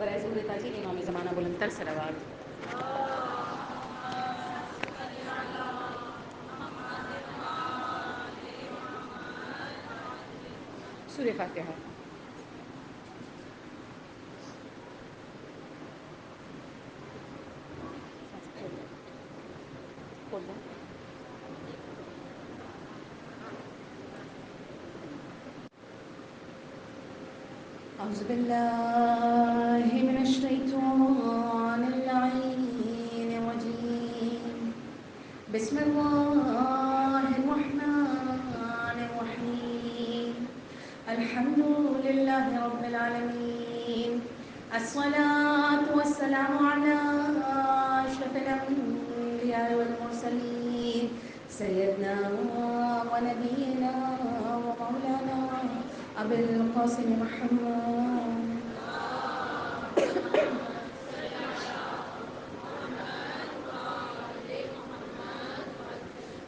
برائے ظہور تاجی امام زمانہ بلند تر صلوات. سورہ فاتحہ. أعوذ بالله من الشيطان اللعين الرجيم. بسم الله الرحمن الرحيم. الحمد لله رب العالمين. الصلاة والسلام على أشرف الأنبياء والمرسلين سيدنا ونبينا ومولانا أبي القاسم محمد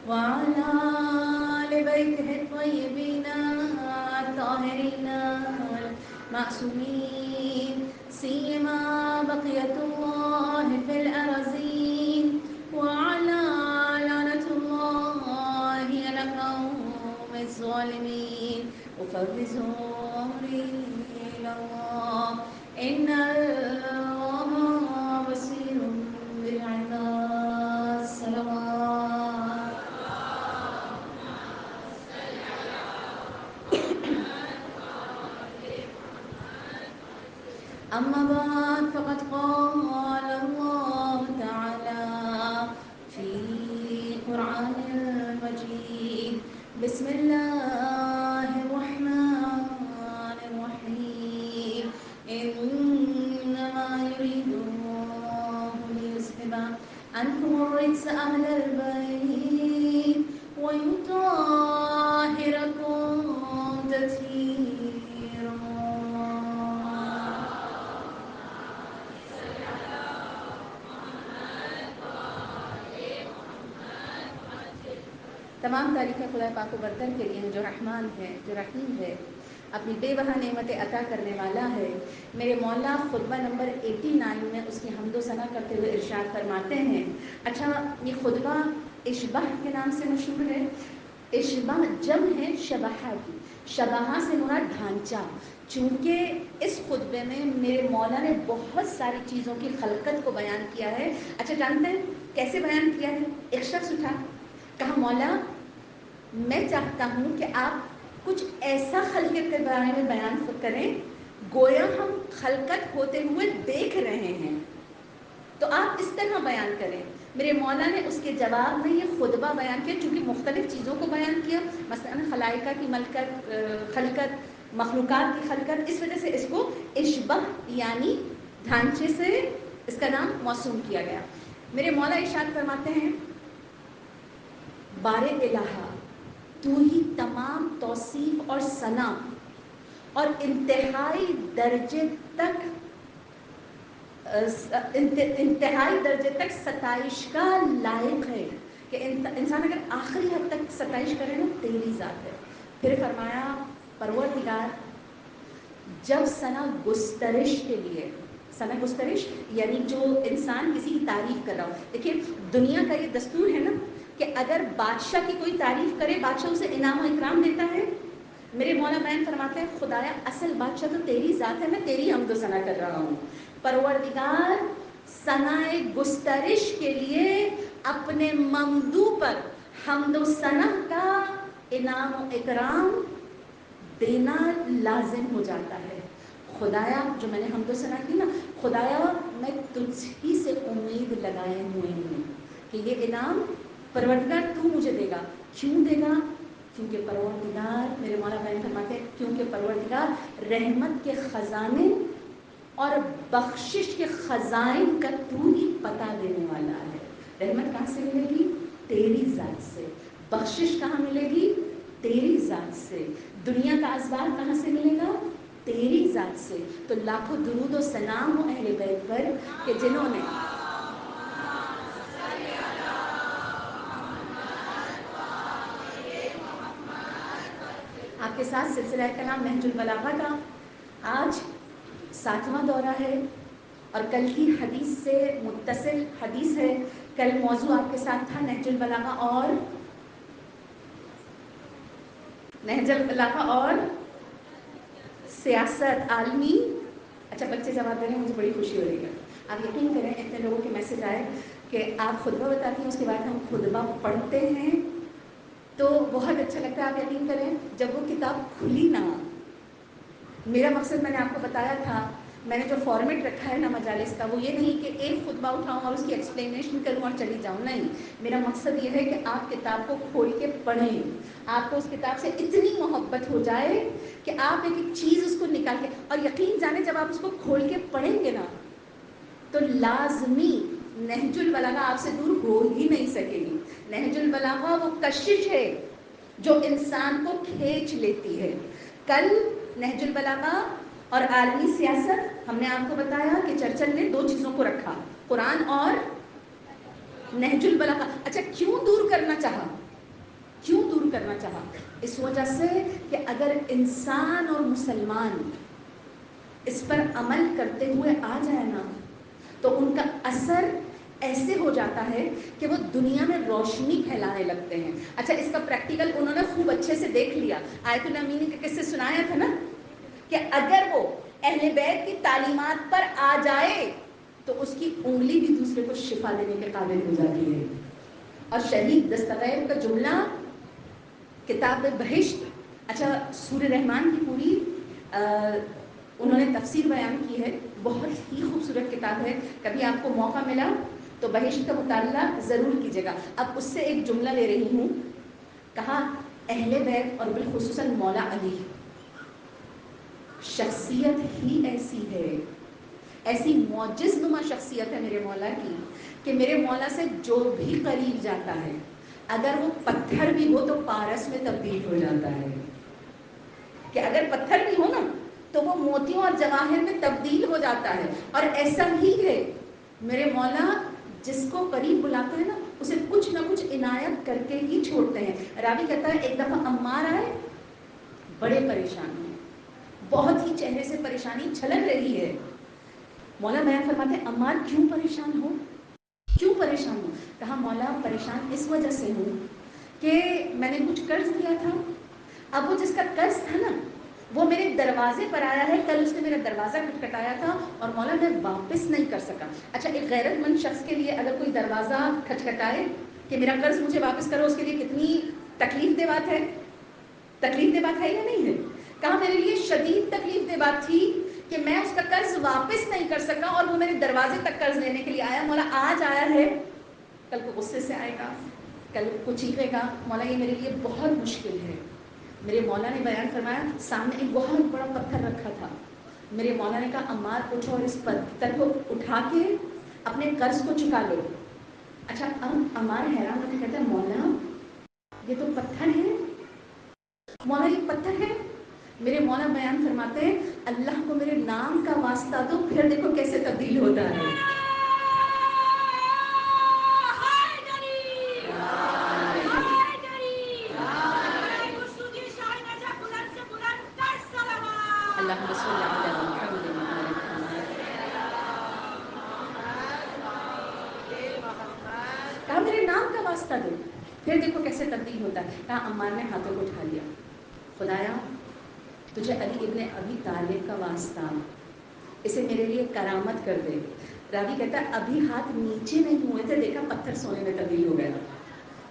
وعلى آل بيته الطيبين الطاهرين المعصومين سيما بقية الله في الأرضين وعلى لعنة الله على القوم الظالمين. أفوض أمري إلى الله إن الله بصير بالعباد. صلوات. أما بعد فقد قال الله تعالى في القرآن المجيد. بسم الله الرحمن الرحيم. إنما يريد الله ليذهب عنكم الرجس أهل البيت ويطهركم تطهيرا. تمام تعریفیں خدا پاک و برتر کے لیے ہیں جو رحمان ہے، جو رحیم ہے، اپنی بے بہا نعمتیں عطا کرنے والا ہے. میرے مولا خطبہ نمبر 89 میں اس کی حمد و ثنا کرتے ہوئے ارشاد فرماتے ہیں. اچھا، یہ خطبہ اشبہ کے نام سے مشہور ہے. اشبہ جمع ہے شبہہ کی. شبہہ سے مراد ڈھانچہ. چونکہ اس خطبے میں میرے مولا نے بہت ساری چیزوں کی خلقت کو بیان کیا ہے. اچھا، جانتے ہیں کیسے بیان کیا ہے؟ ایک شخص اٹھا کہا مولا میں چاہتا ہوں کہ آپ کچھ ایسا خلقت کے بارے میں بیان کریں گویا ہم خلقت ہوتے ہوئے دیکھ رہے ہیں، تو آپ اس طرح بیان کریں. میرے مولا نے اس کے جواب میں یہ خطبہ بیان کیا، چونکہ مختلف چیزوں کو بیان کیا، مثلا خلائقہ کی خلقت، مخلوقات کی خلقت، اس وجہ سے اس کو اشبہ یعنی ڈھانچے سے اس کا نام موسوم کیا گیا. میرے مولا ارشاد فرماتے ہیں بارے الہا تو ہی تمام توصیف اور ثنا اور انتہائی درجے تک ستائش کا لائق ہے کہ انسان اگر آخری حد تک ستائش کرے نا تیری ذات ہے. پھر فرمایا پروردگار جب ثنا گسترش کے لیے، ثنا گسترش یعنی جو انسان کسی کی تعریف کر رہا ہو. دیکھیے دنیا کا یہ دستور ہے نا کہ اگر بادشاہ کی کوئی تعریف کرے بادشاہ اسے انعام و اکرام دیتا ہے. میرے مولا بیان فرماتے ہیں خدایا اصل بادشاہ تو تیری ذات ہے، میں تیری حمد و ثنا کر رہا ہوں. پروردگار ثنائے گسترش کے لیے اپنے ممدوح پر حمد و ثنا کا انعام و اکرام دینا لازم ہو جاتا ہے. خدایا جو میں نے حمد و ثنا کی نا، خدایا میں تجھ ہی سے امید لگائے ہوئے ہوں کہ یہ انعام پروردگار تو مجھے دے گا. کیوں دے گا؟ کیونکہ پروردگار میرے مولا بیان فرماتے ہیں کیونکہ پروردگار رحمت کے خزانے اور بخشش کے خزائن کا تو ہی پتہ دینے والا ہے. رحمت کہاں سے ملے گی؟ تیری ذات سے. بخشش کہاں ملے گی؟ تیری ذات سے. دنیا کا اسباب کہاں سے ملے گا؟ تیری ذات سے. تو لاکھوں درود و سلام ہو اہل بیت پر کہ جنہوں نے آپ کے ساتھ سلسلہ کلام نہج البلاغہ کا آج 7واں دورہ ہے. اور کل کی حدیث سے متصل حدیث ہے. کل موضوع آپ کے ساتھ تھا نہج البلاغہ اور سیاست عالمی. اچھا بچے جواب دے رہے ہیں, مجھے بڑی خوشی ہو رہی ہے. آپ یقین کریں اتنے لوگوں کے میسج آئے کہ آپ خطبہ بتاتی ہیں, اس کے بعد ہم خطبہ پڑھتے ہیں تو بہت اچھا لگتا ہے. آپ یقین کریں جب وہ کتاب کھلی نا, میرا مقصد میں نے آپ کو بتایا تھا, میں نے جو فارمیٹ رکھا ہے نا مجالس کا, وہ یہ نہیں کہ ایک خطبہ اٹھاؤں اور اس کی ایکسپلینیشن کروں اور چلی جاؤں. نہیں, میرا مقصد یہ ہے کہ آپ کتاب کو کھول کے پڑھیں, آپ کو اس کتاب سے اتنی محبت ہو جائے کہ آپ ایک ایک چیز اس کو نکال کے, اور یقین جانے جب آپ اس کو کھول کے پڑھیں گے نا تو لازمی نہج البلاغہ آپ سے دور ہو ہی نہیں سکے گی. نہج البلاغہ وہ کشش ہے جو انسان کو کھینچ لیتی ہے. کل نہج البلاغہ اور عالمی سیاست ہم نے آپ کو بتایا کہ چرچل نے دو چیزوں کو رکھا, قرآن اور نہج البلاغہ. اچھا کیوں دور کرنا چاہا؟ کیوں دور کرنا چاہا؟ اس وجہ سے کہ اگر انسان اور مسلمان اس پر عمل کرتے ہوئے آ جائے نا تو ان کا اثر ایسے ہو جاتا ہے کہ وہ دنیا میں روشنی پھیلانے لگتے ہیں. اچھا اس کا پریکٹیکل انہوں نے خوب اچھے سے دیکھ لیا. آیت اللہ امینی کے قصے سنایا تھا نا کہ اگر وہ اہل بیت کی تعلیمات پر آ جائے تو اس کی انگلی بھی دوسرے کو شفا دینے کے قابل ہو جاتی ہے. اور شہید دستغیر کا جملہ کتاب بہشت, اچھا سورہ رحمان کی پوری انہوں نے تفسیر بیان کی ہے, بہت ہی خوبصورت کتاب ہے. کبھی آپ کو موقع ملا تو بہشت کا مطالعہ ضرور کیجیے گا. اب اس سے ایک جملہ لے رہی ہوں, کہا اہل بیت اور بالخصوصاً مولا علی شخصیت ہی ایسی ہے, ایسی معجز نما شخصیت ہے میرے مولا کی کہ میرے مولا سے جو بھی قریب جاتا ہے اگر وہ پتھر بھی ہو تو پارس میں تبدیل ہو جاتا ہے. کہ اگر پتھر بھی ہو نا تو وہ موتیوں اور جواہر میں تبدیل ہو جاتا ہے. اور ایسا ہی ہے میرے مولا, جس کو قریب بلاتے ہیں نا اسے کچھ نہ کچھ عنایت کر کے ہی چھوڑتے ہیں. راوی کہتا ہے ایک دفعہ عمار آئے, بڑے پریشان ہیں, بہت ہی چہرے سے پریشانی چھلک رہی ہے. مولا بیان فرماتے ہیں عمار کیوں پریشان ہو, کیوں پریشان ہو؟ کہا مولا پریشان اس وجہ سے ہوں کہ میں نے کچھ قرض لیا تھا, اب وہ جس کا قرض تھا نا وہ میرے دروازے پر آیا ہے, کل اس نے میرا دروازہ کھٹکھٹایا تھا اور مولا میں واپس نہیں کر سکا. اچھا ایک غیرت مند شخص کے لیے اگر کوئی دروازہ کھٹکھٹائے کہ میرا قرض مجھے واپس کرو, اس کے لیے کتنی تکلیف دہ بات ہے, تکلیف دہ بات ہے یا نہیں ہے؟ کہا میرے لیے شدید تکلیف دہ بات تھی کہ میں اس کا قرض واپس نہیں کر سکا اور وہ میرے دروازے تک قرض لینے کے لیے آیا. مولا آج آیا ہے, کل کو غصے سے آئے گا, کل کو چیخے گا, مولا یہ میرے لیے بہت مشکل ہے. میرے مولا نے بیان فرمایا سامنے ایک بہت بڑا پتھر رکھا تھا, میرے مولا نے کہا عمار اٹھو اور اس پتھر کو اٹھا کے اپنے قرض کو چکا لو. اچھا اب عمار حیران ہوتے کہتے ہیں مولا یہ تو پتھر ہے, مولا یہ پتھر ہے. میرے مولا بیان فرماتے ہیں اللہ کو میرے نام کا واسطہ دو, پھر دیکھو کیسے تبدیل ہوتا ہے. اللہم صل علی محمد کہا میرے نام کا واسطہ دو, پھر دیکھو کیسے تبدیل ہوتا ہے. کہا عمار نے ہاتھوں کو اٹھا لیا, خدایا تجھے علی ابن ابی طالب کا واسطہ, اسے میرے لیے کرامت کر دے. راوی کہتا ہے ابھی ہاتھ نیچے نہیں ہوئے تھے دیکھا پتھر سونے میں تبدیل ہو گیا.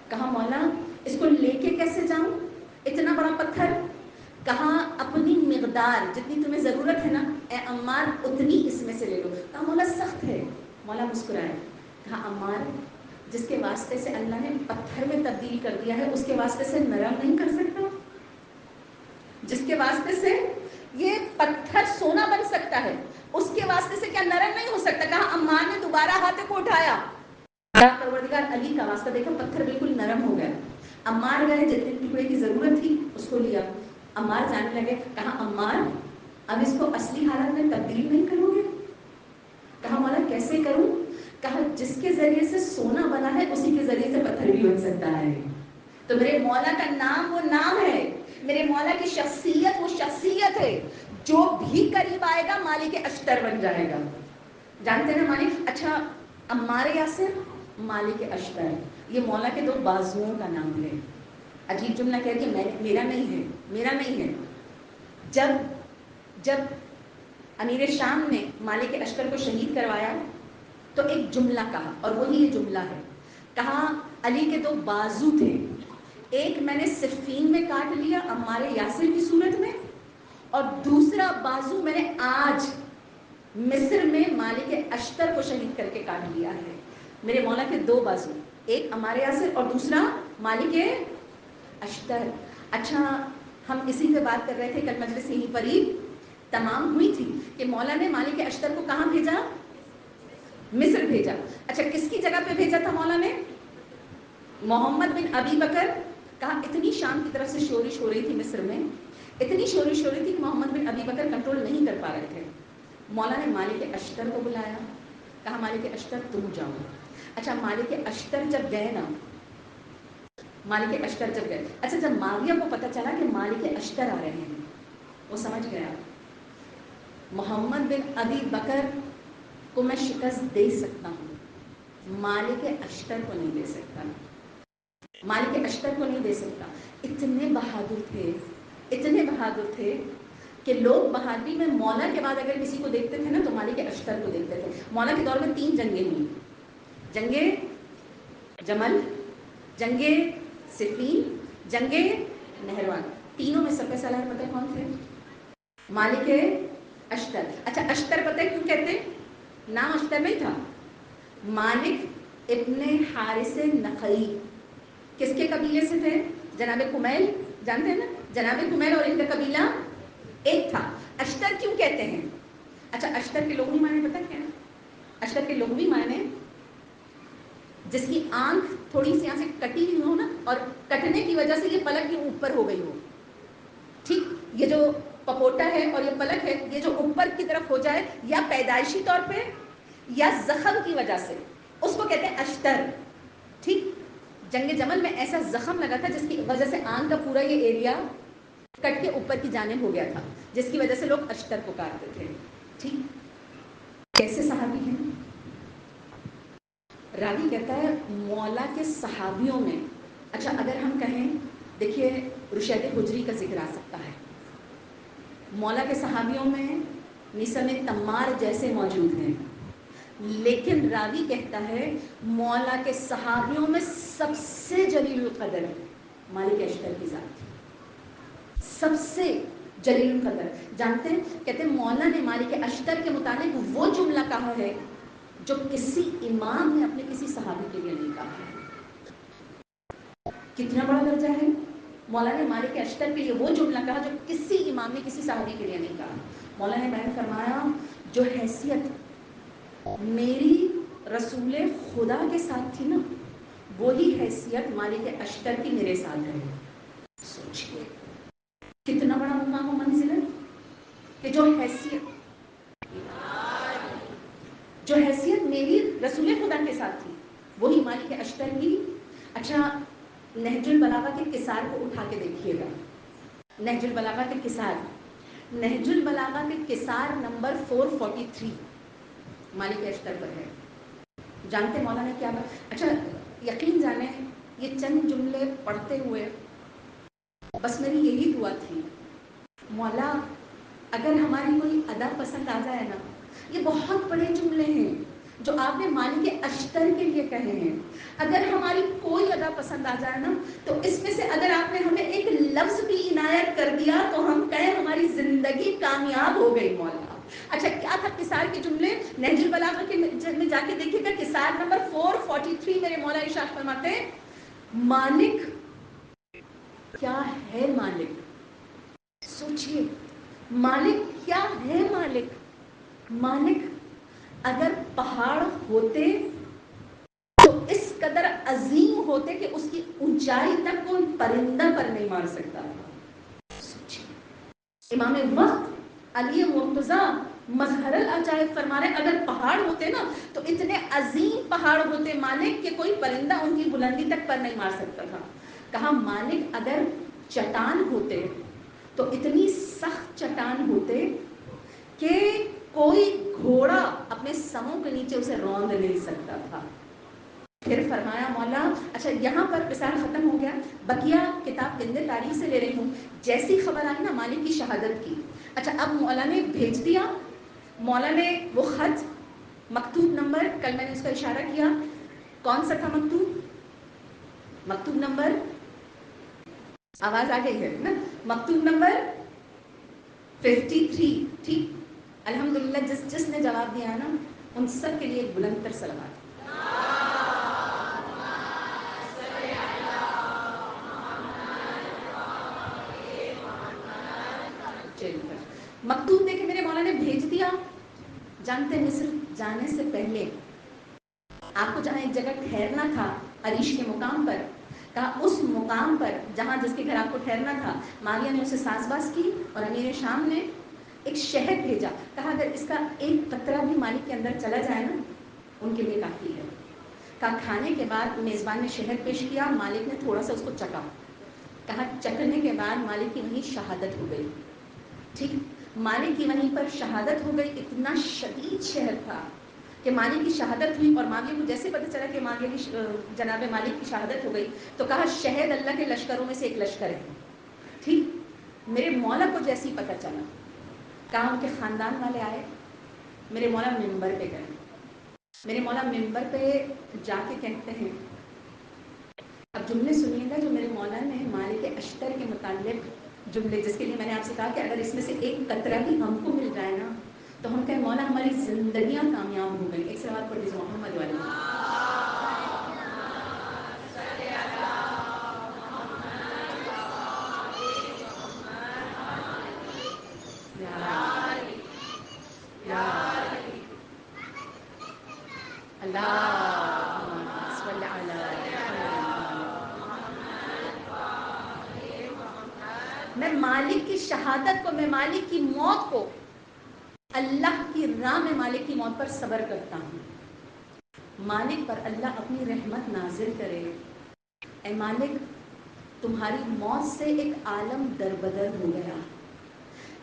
کہا مولا اس کو لے کے کیسے جاؤں, اتنا بڑا پتھر. کہا اپنی مقدار جتنی تمہیں ضرورت ہے نا اے عمار اتنی اس میں سے لے لو. کہا مولا سخت ہے, مولا مسکرائے. کہا عمار جس کے واسطے سے اللہ نے پتھر میں تبدیل کر دیا ہے اس کے واسطے سے نرم نہیں کر سکتا, جس کے واسطے سے یہ پتھر سونا بن سکتا ہے اس کے واسطے سے کیا نرم نہیں ہو سکتا. کہا عمار نے دوبارہ ہاتھوں کو اٹھایا, پروردگار علی کا واسطہ دیکھا پتھر بالکل نرم ہو گیا. عمار گئے جتنے ٹکڑے کی ضرورت تھی اس کو لیا, عمار جانے لگے. کہا عمار اب اس کو اصلی حالت میں تبدیل نہیں کرو گے؟ کہا مولا کیسے کروں؟ کہا جس کے ذریعے سے سونا بنا ہے اسی کے ذریعے سے پتھر بھی بن سکتا ہے. تو میرے مولا کا نام وہ نام ہے, میرے مولا کی شخصیت وہ شخصیت ہے, جو بھی قریب آئے گا مالک اشتر بن جائے گا. جانتے ہیں مالک؟ اچھا عمار یاسر، مالک اشتر، یہ مولا کے دو بازوؤں کا نام ہے. عجیب جملہ کہہ دیا، میرا نہیں ہے، میرا نہیں ہے. جب امیر شام نے مالک اشتر کو شہید کروایا تو ایک جملہ کہا، اور وہی یہ جملہ ہے. کہا علی کے دو بازو تھے، ایک میں نے صفین میں کاٹ لیا عمار یاسر کی صورت میں، اور دوسرا بازو میں نے آج مصر میں مالک اشتر کو شہید کر کے کاٹ لیا ہے. میرے مولا کے دو بازو، ایک عمار یاسر اور دوسرا مالک اشتر. اچھا ہم اسی پہ بات کر رہے تھے، کل مجلس یہیں پر ہی تمام ہوئی تھی کہ مولا نے مالک اشتر کو کہاں بھیجا؟ مصر بھیجا. اچھا کس کی جگہ پہ بھیجا تھا مولا نے؟ محمد بن ابی بکر. کہا اتنی شام کی طرف سے شورش ہو رہی تھی مصر میں، اتنی شورش ہو رہی تھی کہ محمد بن ابی بکر کنٹرول نہیں کر پا رہے تھے. مولا نے مالک اشتر کو بلایا، کہا مالک اشتر تم جاؤ. اچھا مالک اشتر جب گئے نا، مالک اشتر جب گئے، اچھا جب معاویہ کو پتہ چلا کہ مالک اشتر آ رہے ہیں، وہ سمجھ گیا محمد بن ابی بکر کو میں شکست دے سکتا ہوں، مالک اشتر کو نہیں دے سکتا، مالک اشتر کو نہیں دے سکتا. اتنے بہادر تھے، اتنے بہادر تھے کہ لوگ بہادری میں مولا کے بعد اگر کسی کو دیکھتے تھے نا تو مالک اشتر کو دیکھتے تھے. مولا کے دور میں 3 جنگیں ہوئی، جنگ جمل، جنگ صفین، جنگ نہروان. تینوں میں سب سے سالار پتہ ہے کون تھے؟ مالک اشتر. اچھا اشتر پتہ ہے کیوں کہتے ہیں؟ نام اشتر نہیں تھا، مالک ابن حارث نخعی. کس کے قبیلے سے تھے؟ جناب کمیل، جانتے ہیں نا؟ جناب کمیل اور ان کا قبیلہ ایک تھا. اشتر کیوں کہتے ہیں؟ اچھا اشتر کے لغوی معنی پتہ کیا ہے؟ اشتر کے لغوی معنی جس کی آنکھ تھوڑی سی یہاں سے کٹی ہوئی ہو نا، اور کٹنے کی وجہ سے یہ پلک یہ اوپر ہو گئی ہو. ٹھیک، یہ جو پپوٹا ہے اور یہ پلک ہے، یہ جو اوپر کی طرف ہو جائے یا پیدائشی طور پہ یا زخم کی وجہ سے، اس کو کہتے ہیں اشتر. ٹھیک، جنگ جمل میں ایسا زخم لگا تھا جس کی وجہ سے آنکھ کا پورا یہ ایریا کٹ کے اوپر کی جانب ہو گیا تھا، جس کی وجہ سے لوگ اشتر پکارتے تھے. ٹھیک، کیسے صحابی ہیں؟ راوی کہتا ہے مولا کے صحابیوں میں، اچھا اگر ہم کہیں، دیکھیے رشید حجری کا ذکر آ سکتا ہے، مولا کے صحابیوں میں نسم تمار جیسے موجود ہیں، لیکن راوی کہتا ہے مولا کے صحابیوں میں سب سے جلیل القدر مالک اشتر کی ذات، سب سے جلیل القدر. جانتے ہیں کہتے ہیں مولا نے مالک اشتر کے متعلق وہ جملہ کہا ہے جو کسی امام نے اپنے کسی صحابی کے لیے نہیں کہا ہے. کتنا بڑا درجہ ہے؟ مولا نے مالک اشتر کے لیے وہ جملہ کہا جو کسی امام نے کسی صحابی کے لیے نہیں کہا. مولا نے بیان فرمایا جو حیثیت میری رسول خدا کے ساتھ تھی نا، وہی حیثیت مالک اشتر کی میرے ساتھ ہے. سوچیے کتنا بڑا مقام و منزل ہے کہ جو حیثیت میری رسول خدا کے ساتھ تھی وہی مالک اشتر کی. اچھا نہج البلاغہ کے کسار کو اٹھا کے دیکھیے گا، نہج البلاغہ کے کسار، نہج البلاغہ کے کسار نمبر 443 مالک اشتر پر ہے. جانتے مولا نے کیا بات؟ اچھا یقین جانیں یہ چند جملے پڑھتے ہوئے بس میری یہی دعا تھی، مولا اگر ہماری کوئی ادا پسند آ جائے نا، یہ بہت بڑے جملے ہیں جو آپ نے مالک اشتر کے لیے کہے ہیں، اگر ہماری کوئی ادا پسند آ جائے نا تو اس میں سے اگر آپ نے ہمیں ایک لفظ بھی عنایت کر دیا تو ہم کہیں ہماری زندگی کامیاب ہو گئی مولا. اچھا کیا تھا کسار کے جملے؟ نہج البلاغہ کے میں جا کے دیکھیے گا، کسار نمبر 443 میرے مولا ارشاد فرماتے ہیں مالک کیا ہے مالک. سوچئے مالک کیا ہے مالک. مالک اگر پہاڑ ہوتے تو اس قدر عظیم ہوتے کہ اس کی اونچائی تک کوئی پرندہ پر نہیں مار سکتا. امام وقت علی مرتضیٰ مظہر العجائب فرما رہے اگر پہاڑ ہوتے نا تو اتنے عظیم پہاڑ ہوتے مالک کہ کوئی پرندہ ان کی بلندی تک پر نہیں مار سکتا تھا. کہا مالک اگر چٹان ہوتے تو اتنی سخت چٹان ہوتے کہ کوئی گھوڑا اپنے سموں کے نیچے اسے روند نہیں سکتا تھا. پھر فرمایا مولا اچھا یہاں پر مثال ختم ہو گیا, بقیہ کتاب گندے تاریخ سے لے رہی ہوں. جیسی خبر آئی نا مالک کی شہادت کی, اچھا اب مولا نے بھیج دیا, مولا نے وہ خط مکتوب نمبر, کل میں نے اس کا اشارہ کیا, کون سا تھا مکتوب؟ مکتوب نمبر, آواز آ گئی ہے نا, مکتوب نمبر 53. ٹھیک, الحمدللہ جس نے جواب دیا نا ان سب کے لیے ایک بلند تر صلوات. مکتوب دیکھے میرے مولا نے بھیج دیا. جانتے ہیں مصر جانے سے پہلے آپ کو جہاں ایک جگہ ٹھہرنا تھا عریش کے مقام پر, کہا اس مقام پر جہاں جس کے گھر آپ کو ٹھہرنا تھا, ماریہ نے اسے ساز باز کی اور امیر شام نے ایک شہد بھیجا. کہا اگر اس کا ایک قطرہ بھی مالک کے اندر چلا جائے نا ان کے لیے کافی ہے. کہا کھانے کے بعد میزبان نے شہد پیش کیا, مالک نے تھوڑا سا اس کو چکھا. کہا چکھنے کے بعد مالک کی وہیں شہادت ہو گئی. ٹھیک, مالک کی وہیں پر شہادت ہو گئی. اتنا شدید شہد تھا کہ مالک کی شہادت ہوئی, اور معاویہ کو جیسے پتہ چلا کہ معاویہ کی جناب مالک کی شہادت ہو گئی تو کہا شہد اللہ کے لشکروں میں سے ایک لشکر ہے. ٹھیک, میرے مولا کو جیسے ہی پتہ چلا, کہا ان کے خاندان والے آئے, میرے مولا ممبر پہ گئے. میرے مولا ممبر پہ جا کے کہتے ہیں, اب جملے سنیے گا جو میرے مولا نے مالک اشتر کے متعلق جملے, جس کے لیے میں نے آپ سے کہا کہ اگر اس میں سے ایک قطرہ بھی ہم کو مل جائے نا تو ہم کہیں مولا ہماری زندگیاں کامیاب ہو گئی. ایک سوال پڑھ دیجیے محمد والی. میں مالک کی شہادت کو, میں مالک کی موت کو, اللہ کی راہ میں مالک کی موت پر صبر کرتا ہوں. مالک پر اللہ اپنی رحمت نازل کرے. اے مالک تمہاری موت سے ایک عالم دربدر ہو گیا,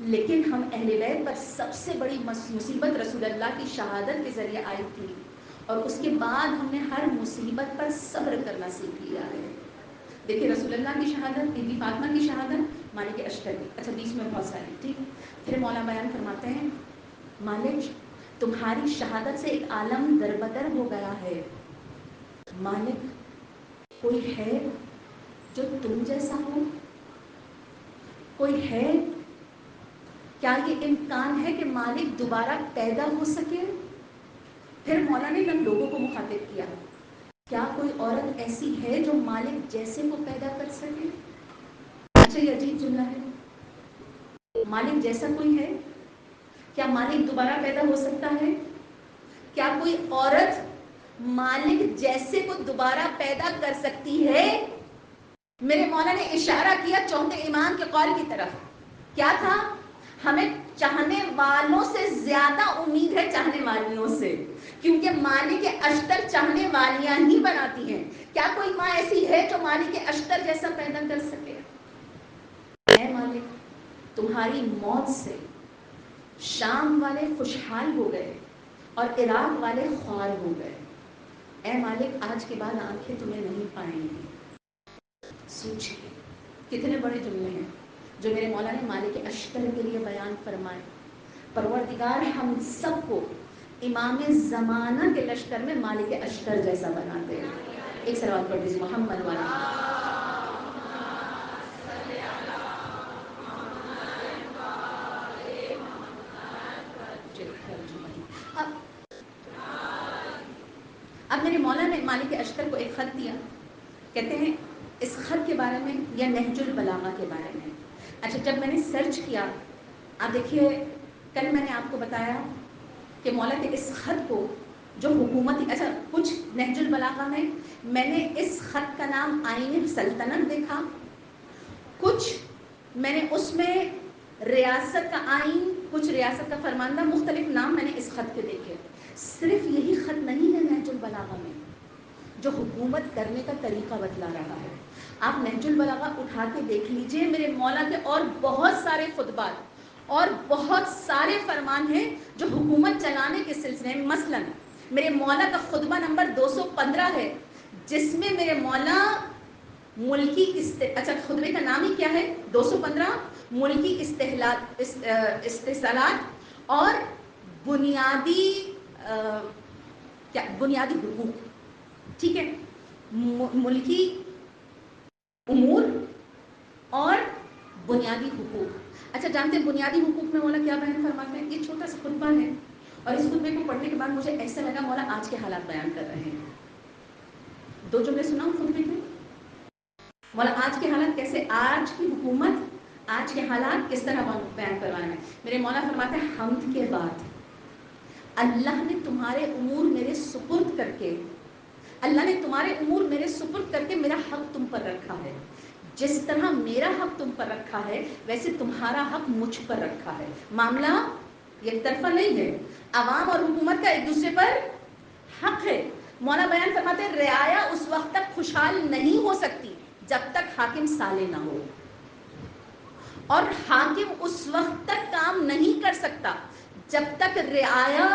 لیکن ہم اہل بیت پر سب سے بڑی مصیبت رسول اللہ کی شہادت کے ذریعے آئی تھی, اور اس کے بعد ہم نے ہر مصیبت پر صبر کرنا سیکھ لیا ہے. دیکھیں رسول اللہ کی شہادت, بی بی فاطمہ کی شہادت, مالک اشتر کی, اچھا بیچ میں بہت ساری. ٹھیک, پھر مولا بیان فرماتے ہیں مالک تمہاری شہادت سے ایک عالم دربدر ہو گیا ہے. مالک کوئی ہے جو تم جیسا ہو؟ کوئی ہے؟ کیا یہ امکان ہے کہ مالک دوبارہ پیدا ہو سکے؟ پھر مولا نے ہم لوگوں کو مخاطب کیا, کیا کوئی عورت ایسی ہے جو مالک جیسے کو پیدا کر سکے؟ اچھا یہ عجیب جملہ ہے, مالک جیسا کوئی ہے؟ کیا مالک دوبارہ پیدا ہو سکتا ہے؟ کیا کوئی عورت مالک جیسے کو دوبارہ پیدا کر سکتی ہے؟ میرے مولا نے اشارہ کیا چوتھے امام کے قول کی طرف. کیا تھا؟ ہمیں چاہنے والوں سے زیادہ امید ہے چاہنے والیوں سے, کیونکہ مالک اشتر چاہنے والیاں ہی بناتی ہیں. کیا کوئی ماں ایسی ہے جو مالک اشتر جیسا پیدا کر سکے؟ اے مالک تمہاری موت سے شام والے خوشحال ہو گئے اور عراق والے خوار ہو گئے. اے مالک آج کے بعد آنکھیں تمہیں نہیں پائیں گی. سوچئے کتنے بڑے جملے ہیں جو میرے مولا نے مالک اشتر کے لیے بیان فرمائے. پروردگار ہم سب کو امام زمانہ کے لشکر میں مالک اشتر جیسا بنا دے. ایک سوال پڑھ دیجیے محمد والا. اب میرے مولا نے مالک اشتر کو ایک خط دیا, کہتے ہیں اس خط کے بارے میں یا نہج البلاغہ کے بارے میں. اچھا جب میں نے سرچ کیا, آپ دیکھیے کل میں نے آپ کو بتایا کہ مولا کے اس خط کو جو حکومتی, اچھا کچھ نہج البلاغہ میں نے اس خط کا نام آئین سلطنت دیکھا, کچھ میں نے اس میں ریاست کا آئین, کچھ ریاست کا فرماندہ, مختلف نام میں نے اس خط کے دیکھے. صرف یہی خط نہیں ہے نہج البلاغہ میں جو حکومت کرنے کا طریقہ بتلا رہا ہے. آپ نہج البلاغہ اٹھا کے دیکھ لیجئے, میرے مولا کے اور بہت سارے خطبات اور بہت سارے فرمان ہیں جو حکومت چلانے کے سلسلے میں، مثلا میرے مولا کا خطبہ نمبر 215 ہے، جس میں میرے مولا ملکی اچھا خطبے کا نام ہی کیا ہے؟ 215 ملکی استحصالات اور بنیادی بنیادی حقوق، ٹھیک ہے، ملکی امور اور بنیادی حقوق۔ اچھا جانتے ہیں بنیادی حقوق میں مولا کیا بیان فرماتے ہیں؟ یہ چھوٹا سا خطبہ ہے اور اس خطبے کو پڑھنے کے بعد مجھے ایسا لگا مولا آج کے حالات بیان کر رہے ہیں۔ 2 جملے سناؤں خطبے کے؟ مولا آج کے حالات کیسے، آج کی حکومت، آج کے حالات کس طرح بیان کروانا ہے۔ میرے مولا فرماتے ہیں حمد کے بعد اللہ نے تمہارے امور میرے سپرد کر کے، اللہ نے تمہارے امور میرے سپرد کر کے میرا حق تم پر رکھا ہے۔ جس طرح میرا حق تم پر رکھا ہے ویسے تمہارا حق مجھ پر رکھا ہے۔ معاملہ یک طرفہ نہیں ہے، عوام اور حکومت کا ایک دوسرے پر حق ہے۔ مولا بیان فرماتے ہیں رعایا اس وقت تک خوشحال نہیں ہو سکتی جب تک حاکم صالح نہ ہو، اور حاکم اس وقت تک کام نہیں کر سکتا جب تک رعایا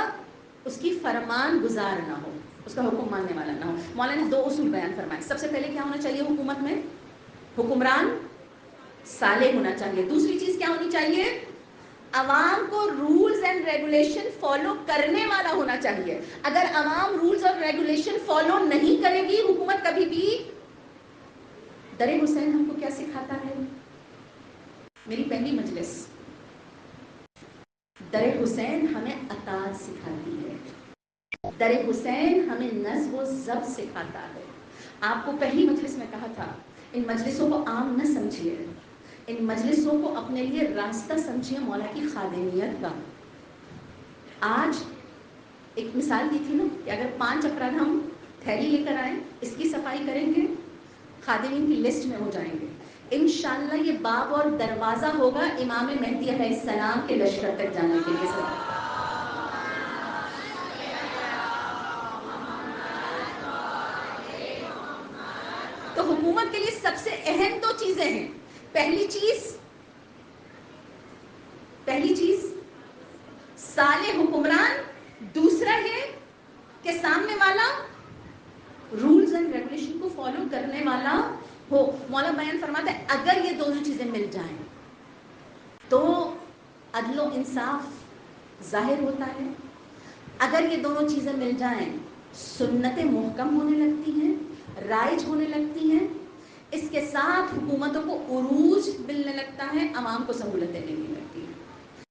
اس کی فرمان گزار نہ ہو، اس کا حکم ماننے والا نہ ہو۔ مولا نے 2 اصول بیان فرمائے۔ سب سے پہلے کیا ہونا چاہیے حکومت میں؟ حکمران صالح ہونا چاہیے۔ دوسری چیز کیا ہونی چاہیے؟ عوام کو رولز اینڈ ریگولیشن فالو کرنے والا ہونا چاہیے۔ اگر عوام رولز اور ریگولیشن فالو نہیں کرے گی حکومت کبھی بھی، در حسین ہم کو کیا سکھاتا ہے؟ میری پہلی مجلس در حسین ہمیں اطاعت سکھاتی ہے، در حسین ہمیں نظم و ضبط سکھاتا ہے۔ آپ کو پہلی مجلس میں کہا تھا ان مجلسوں کو عام نہ سمجھیے، ان مجلسوں کو اپنے لیے راستہ سمجھیے مولا کی خادمیت کا۔ آج ایک مثال دی تھی نا کہ اگر 5 افراد ہم تھیلی لے کر آئیں، اس کی صفائی کریں گے، خادمین کی لسٹ میں ہو جائیں گے۔ انشاءاللہ یہ باب اور دروازہ ہوگا امام مہدی علیہ السلام کے لشکر تک جانے کے لیے۔ تو حکومت کے لیے سب سے اہم 2 چیزیں ہیں۔ پہلی چیز صالح حکمران، دوسرا یہ کہ سامنے والا رولز اینڈ ریگولیشن کو فالو کرنے والا ہو۔ مولا بیان فرماتا ہے اگر یہ دونوں چیزیں مل جائیں تو عدل و انصاف ظاہر ہوتا ہے، اگر یہ دونوں چیزیں مل جائیں سنتیں محکم ہونے لگتی ہیں، رائج ہونے لگتی ہیں، اس کے ساتھ حکومتوں کو عروج ملنے لگتا ہے، عوام کو سہولتیں ملنے لگتی ہیں۔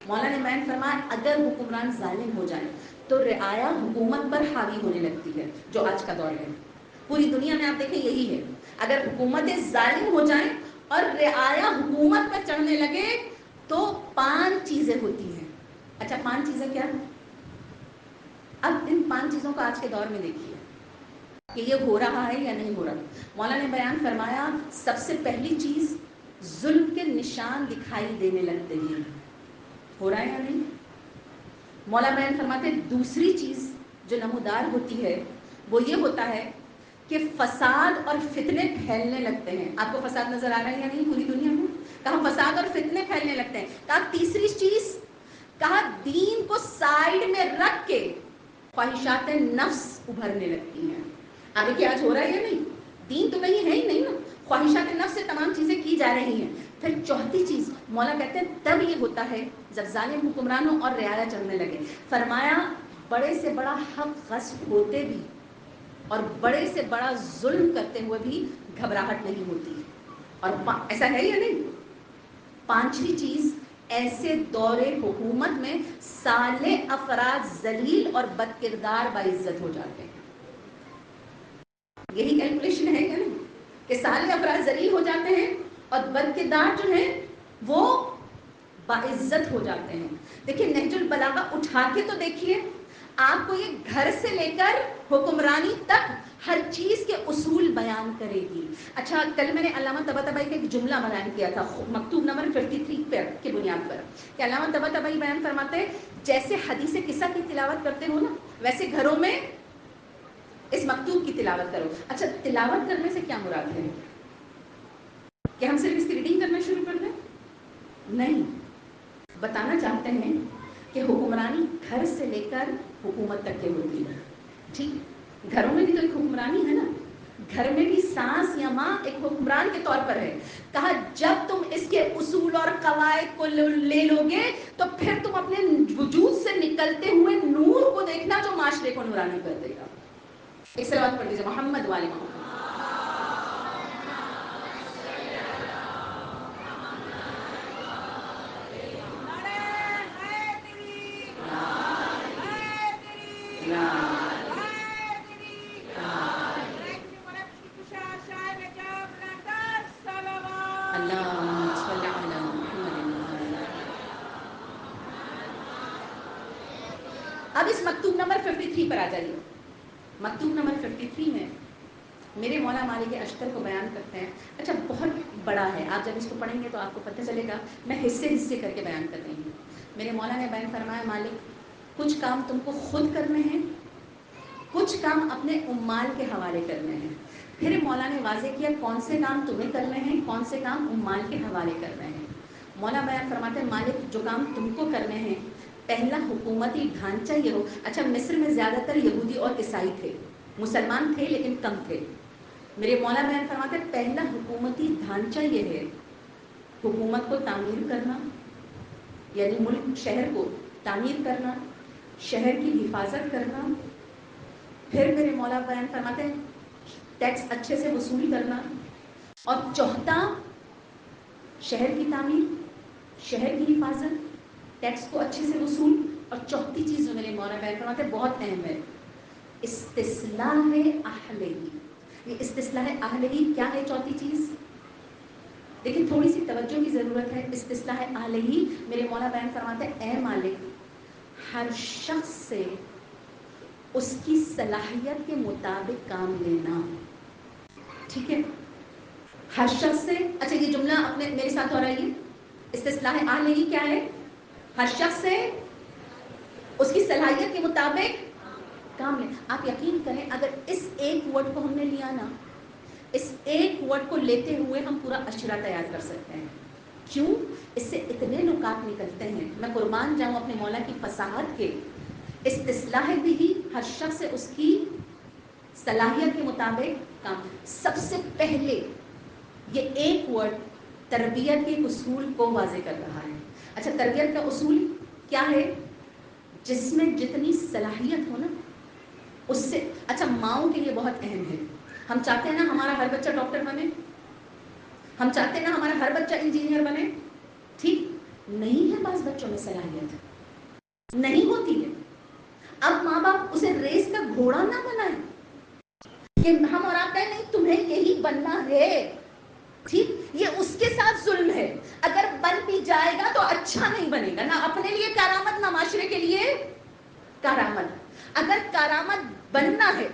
مولا نے بیان فرمایا اگر حکمران ظالم ہو جائیں تو رعایا حکومت پر حاوی ہونے لگتی ہے، جو آج کا دور ہے۔ پوری دنیا میں آپ دیکھیں یہی ہے، اگر حکومتیں ظالم ہو جائیں اور رعایا حکومت پر چڑھنے لگے تو 5 چیزیں ہوتی ہیں۔ اچھا 5 چیزیں کیا؟ اب ان 5 چیزوں کو آج کے دور میں دیکھیے کہ یہ ہو رہا ہے یا نہیں ہو رہا۔ مولا نے بیان فرمایا سب سے پہلی چیز ظلم کے نشان دکھائی دینے لگتے ہیں، ہو رہا ہے یا نہیں؟ مولا بیان فرماتے دوسری چیز جو نمودار ہوتی ہے وہ یہ ہوتا ہے کہ فساد اور فتنے پھیلنے لگتے ہیں۔ آپ کو فساد نظر آ رہا ہے یا نہیں پوری دنیا میں؟ کہاں فساد اور فتنے پھیلنے لگتے ہیں۔ کہا تیسری چیز، کہا دین کو سائیڈ میں رکھ کے خواہشات نفس ابھرنے لگتی ہیں۔ آگے کیا آج ہو رہا ہے یا نہیں؟ دین تو کہیں ہے ہی نہیں نا، خواہشات نفس سے تمام چیزیں کی جا رہی ہیں۔ پھر چوتھی چیز مولا کہتے ہیں تب یہ ہوتا ہے جب ظالم حکمرانوں اور رعایا چلنے لگے۔ فرمایا بڑے سے بڑا حق غصب ہوتے بھی اور بڑے سے بڑا ظلم کرتے ہوئے بھی گھبراہٹ نہیں ہوتی۔ اور ایسا ہے یا نہیں؟ 5ویں چیز ایسے دور حکومت میں صالح افراد ذلیل اور بد کردار باعزت ہو جاتے ہیں۔ یہی کیلکولیشن ہے کیا نہیں کہ صالح افراد ذلیل ہو جاتے ہیں اور بد کردار جو ہیں وہ باعزت ہو جاتے ہیں۔ دیکھیے نہج البلاغہ اٹھا کے تو دیکھیے، آپ کو یہ گھر سے لے کر حکمرانی تک ہر چیز کے اصول بیان کرے گی۔ اچھا کل میں نے علامہ طباطبائی کا ایک جملہ بیان کیا تھا مکتوب نمبر 53 کی بنیاد پر کہ علامہ طباطبائی بیان فرماتے ہیں جیسے حدیث قصہ کی تلاوت کرتے ہو نا ویسے گھروں میں اس مکتوب کی تلاوت کرو۔ اچھا تلاوت کرنے سے کیا مراد ہے؟ کہ ہم صرف اس کی ریڈنگ کرنا شروع کر دیں؟ نہیں، بتانا چاہتے ہیں کہ حکمرانی گھر سے لے کر حکومت تک کے ہوتی ہے. ٹھیک، گھروں میں بھی تو ایک حکمرانی ہے نا. گھر میں بھی ساس یا ماں ایک حکمران کے طور پر ہے. کہا جب تم اس کے اصول اور قواعد کو لے لو گے تو پھر تم اپنے وجود سے نکلتے ہوئے نور کو دیکھنا جو معاشرے کو نورانی کر دے گا. ایک صلوات پڑھ دیجیے محمد والے محمد. اب اس مکتوب نمبر 53 پر آ جائیے. مکتوب نمبر 53 میں میرے مولا مالک اشتر کو بیان کرتے ہیں. اچھا بہت بڑا ہے, آپ جب اس کو پڑھیں گے تو آپ کو پتہ چلے گا. میں حصے حصے کر کے بیان کر رہی ہوں. میرے مولا نے بیان فرمایا مالک کچھ کام تم کو خود کرنے ہیں, کچھ کام اپنے عمال کے حوالے کرنے ہیں. پھر مولا نے واضح کیا کون سے کام تمہیں کرنے ہیں, کون سے کام عمال کے حوالے کرنے ہیں. مولا بیان فرماتے ہیں مالک جو کام تم کو کرنے ہیں, پہلا حکومتی ڈھانچہ یہ ہو. اچھا مصر میں زیادہ تر یہودی اور عیسائی تھے, مسلمان تھے لیکن کم تھے. میرے مولا بیان فرماتے ہیں پہلا حکومتی ڈھانچہ یہ ہے حکومت کو تعمیر کرنا, یعنی ملک شہر کو تعمیر کرنا, شہر کی حفاظت کرنا. پھر میرے مولا بیان فرماتے ہیں ٹیکس اچھے سے وصول کرنا, اور چوتھا شہر کی تعمیر, شہر کی حفاظت, ٹیکس کو اچھے سے وصول, اور چوتھی چیز جو میرے مولا بیان فرماتے ہیں بہت اہم ہے استصلاح اہلہی. یہ استصلاح اہلہی کیا ہے چوتھی چیز؟ لیکن تھوڑی سی توجہ کی ضرورت ہے. استصلاح اہلہی میرے مولا بیان فرماتے ہیں اے مالک ہر شخص سے اس کی صلاحیت کے مطابق کام لینا. ٹھیک ہے, ہر شخص سے. اچھا یہ جملہ اپنے میرے ساتھ ہو رہا ہے. استصلاح اہلہی کیا ہے؟ ہر شخص سے اس کی صلاحیت کے مطابق کام لیں. آپ یقین کریں اگر اس ایک ورڈ کو ہم نے لیا نا, اس ایک ورڈ کو لیتے ہوئے ہم پورا اشرہ تیار کر سکتے ہیں. کیوں؟ اس سے اتنے نکات نکلتے ہیں, میں قربان جاؤں اپنے مولا کی فصاحت کے. استصلاح بھی ہر شخص سے اس کی صلاحیت کے مطابق کام. سب سے پہلے یہ ایک ورڈ تربیت کے اصول کو واضح کر رہا ہے. اچھا تربیت کا اصول کیا ہے؟ جس میں جتنی صلاحیت ہو نا اس سے. اچھا ماؤں کے لیے بہت اہم ہے. ہم چاہتے ہیں نا ہمارا ہر بچہ ڈاکٹر بنے, ہم چاہتے ہیں نا ہمارا ہر بچہ انجینئر بنے. ٹھیک نہیں ہے, بعض بچوں میں صلاحیت نہیں ہوتی ہے. اب ماں باپ اسے ریس کا گھوڑا نہ بنائیں کہ ہم اور آپ کہیں نہیں تمہیں یہی بننا ہے. ٹھیک, یہ اس کے ساتھ ظلم ہے. اگر بن بھی جائے گا تو اچھا نہیں بنے گا, نہ اپنے لیے کرامت نہ معاشرے کے لیے کرامت. اگر کرامت بننا ہے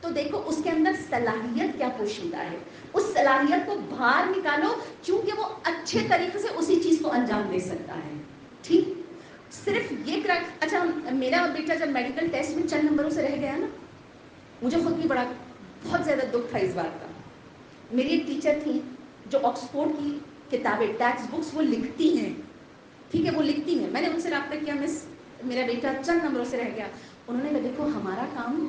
تو دیکھو اس کے اندر صلاحیت کیا پوشیدہ ہے, اس صلاحیت کو باہر نکالو کیونکہ وہ اچھے طریقے سے اسی چیز کو انجام دے سکتا ہے. ٹھیک, صرف یہ اچھا میرا بیٹا جب میڈیکل ٹیسٹ میں چند نمبروں سے رہ گیا نا, مجھے خود بھی بڑا بہت زیادہ دکھ تھا اس بات کا. میری ایک ٹیچر تھی جو آکسفورڈ کی کتابیں ٹیکسٹ بکس وہ لکھتی ہیں. ٹھیک ہے, وہ لکھتی ہیں. میں نے ان سے رابطہ کیا, مس میرا بیٹا چند نمبروں سے رہ گیا. انہوں نے کہا دیکھو ہمارا کام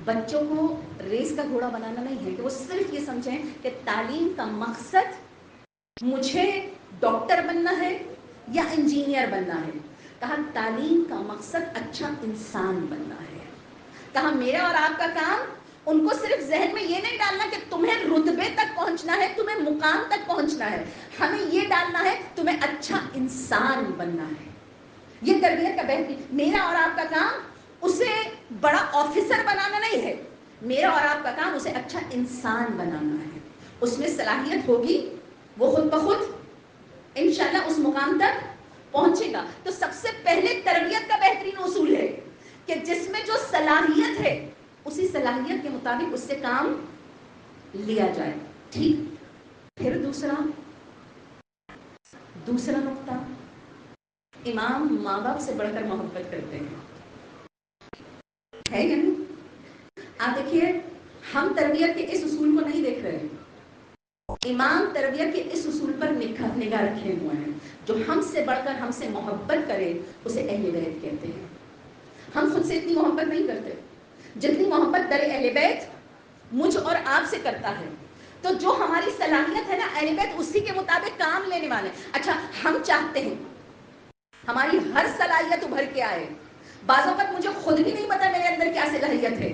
بچوں کو ریس کا گھوڑا بنانا نہیں ہے کہ وہ صرف یہ سمجھیں کہ تعلیم کا مقصد مجھے ڈاکٹر بننا ہے یا انجینئر بننا ہے. کہا تعلیم کا مقصد اچھا انسان بننا ہے. کہا میرا اور آپ کا کام ان کو صرف ذہن میں یہ نہیں ڈالنا کہ تمہیں رتبے تک پہنچنا ہے, تمہیں مقام تک پہنچنا ہے. ہمیں یہ ڈالنا ہے تمہیں اچھا انسان بننا ہے. یہ تربیت کا بہترین. میرا اور آپ کا کام اسے بڑا آفیسر بنانا نہیں ہے, میرا اور آپ کا کام اسے اچھا انسان بنانا ہے. اس میں صلاحیت ہوگی وہ خود بخود انشاءاللہ اس مقام تک پہنچے گا. تو سب سے پہلے تربیت کا بہترین اصول ہے کہ جس میں جو صلاحیت ہے اسی صلاحیت کے مطابق اس سے کام لیا جائے. ٹھیک, پھر دوسرا نقطہ, امام ماں باپ سے بڑھ کر محبت کرتے ہیں. ہے کہ نہیں؟ آپ دیکھیے ہم تربیت کے اس اصول کو نہیں دیکھ رہے ہیں. امام تربیت کے اس اصول پر نگاہ رکھے ہوئے ہیں، جو ہم سے بڑھ کر ہم سے محبت کرے اسے اہل بیت کہتے ہیں۔ ہم خود سے اتنی محبت نہیں کرتے جتنی محبت در اہل بیت مجھ اور آپ سے کرتا ہے۔ تو جو ہماری صلاحیت ہے نا اہل بیت اسی کے مطابق کام لینے والے۔ اچھا ہم چاہتے ہیں ہماری ہر صلاحیت ابھر کے آئے، بعض اوقات مجھے خود بھی نہیں پتا میرے اندر کیا صلاحیت ہے،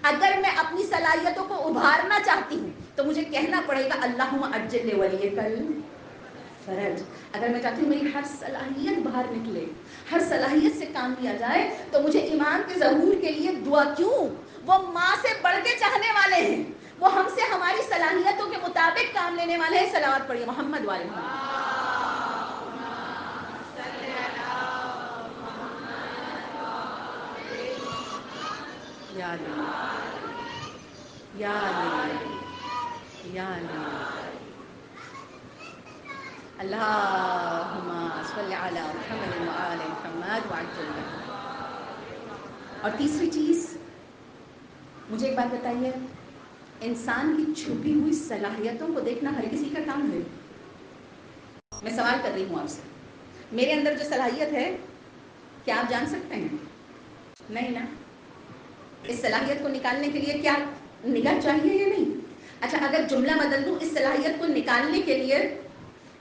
اگر میں اپنی صلاحیتوں کو ابھارنا چاہتی ہوں تو مجھے کہنا پڑے گا اللہم اجل ولیک الفرج۔ اگر میں چاہتی ہوں میری ہر صلاحیت باہر نکلے، ہر صلاحیت سے کام لیا جائے، تو مجھے ایمان کے ظہور کے لیے دعا کیوں، وہ ماں سے بڑھ کے چاہنے والے ہیں، وہ ہم سے ہماری صلاحیتوں کے مطابق کام لینے والے ہیں۔ صلوات پڑھیے محمد والے محمد۔ یا علی یا علی یا علی اللہم صل علی محمد وآل محمد وعجل لنا۔ اور تیسری چیز مجھے ایک بات بتائیے، انسان کی چھپی ہوئی صلاحیتوں کو دیکھنا ہر کسی کا کام ہے؟ میں سوال کر رہی ہوں آپ سے، میرے اندر جو صلاحیت ہے کیا آپ جان سکتے ہیں؟ نہیں نا؟ اس صلاحیت کو نکالنے کے لیے کیا نگاہ چاہیے یا نہیں؟ اچھا اگر جملہ بدل دوں، اس صلاحیت کو نکالنے کے لیے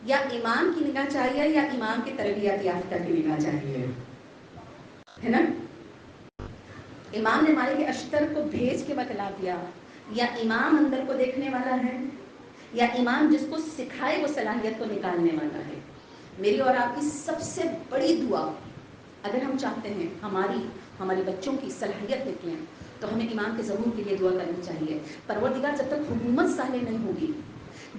یا امام کی نگاہ چاہیے یا امام کی تربیت یافتہ کی نگاہ چاہیے، ہے نا؟ امام نے مالک اشتر کو بھیج کے بتلا دیا، یا امام اندر کو دیکھنے والا ہے، یا امام جس کو سکھائے وہ صلاحیت کو نکالنے والا ہے؟ میری اور آپ کی سب سے بڑی دعا، اگر ہم چاہتے ہیں ہمارے بچوں کی صلاحیت نکلیں، تو ہمیں امام کے ظہور کے لیے دعا کرنی چاہیے۔ پروردگار جب تک حکومت صالح نہیں ہوگی،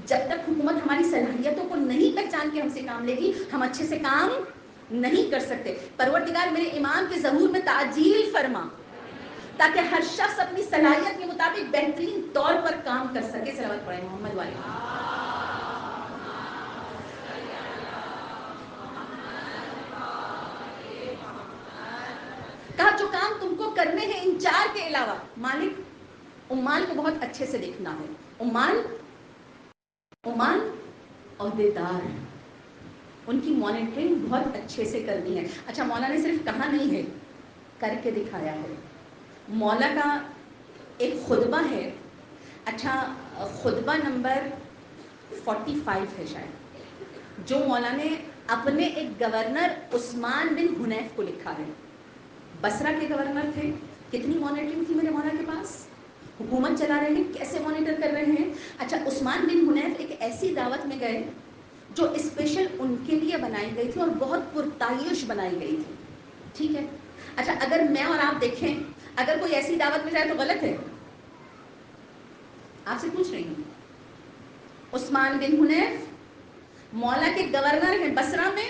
جب تک حکومت ہماری صلاحیتوں کو نہیں پہچان کے ہم سے کام لے گی، ہم اچھے سے کام نہیں کر سکتے۔ پروردگار میرے امام کے ظہور میں تعجیل فرما، تاکہ ہر شخص اپنی صلاحیت کے مطابق بہترین طور پر کام کر سکے۔ صلوات پڑھیں محمد والے۔ کہا جو کام تم کو کرنے ہیں ان چار کے علاوہ، مالک عمال کو بہت اچھے سے دیکھنا ہے۔ عمال عہدیدار ہیں، ان کی مانیٹرنگ بہت اچھے سے کرنی ہے۔ اچھا مولا نے صرف کہا نہیں ہے، کر کے دکھایا ہے۔ مولا کا ایک خطبہ ہے، اچھا خطبہ نمبر 45 ہے شاید، جو مولا نے اپنے ایک گورنر عثمان بن حنیف کو لکھا ہے۔ بصرہ کے گورنر تھے، کتنی مانیٹرنگ تھی میرے مولا کے پاس، حکومت چلا رہے ہیں کیسے مانیٹر کر رہے ہیں۔ اچھا عثمان بن حنیف ایک ایسی دعوت میں گئے جو اسپیشل ان کے لیے بنائی گئی تھی اور بہت پرتعیش بنائی گئی تھی، ٹھیک ہے؟ اچھا اگر میں اور آپ دیکھیں، اگر کوئی ایسی دعوت میں جائے تو غلط ہے؟ آپ سے پوچھ رہی ہوں۔ عثمان بن حنیف مولا کے گورنر ہیں بصرہ میں،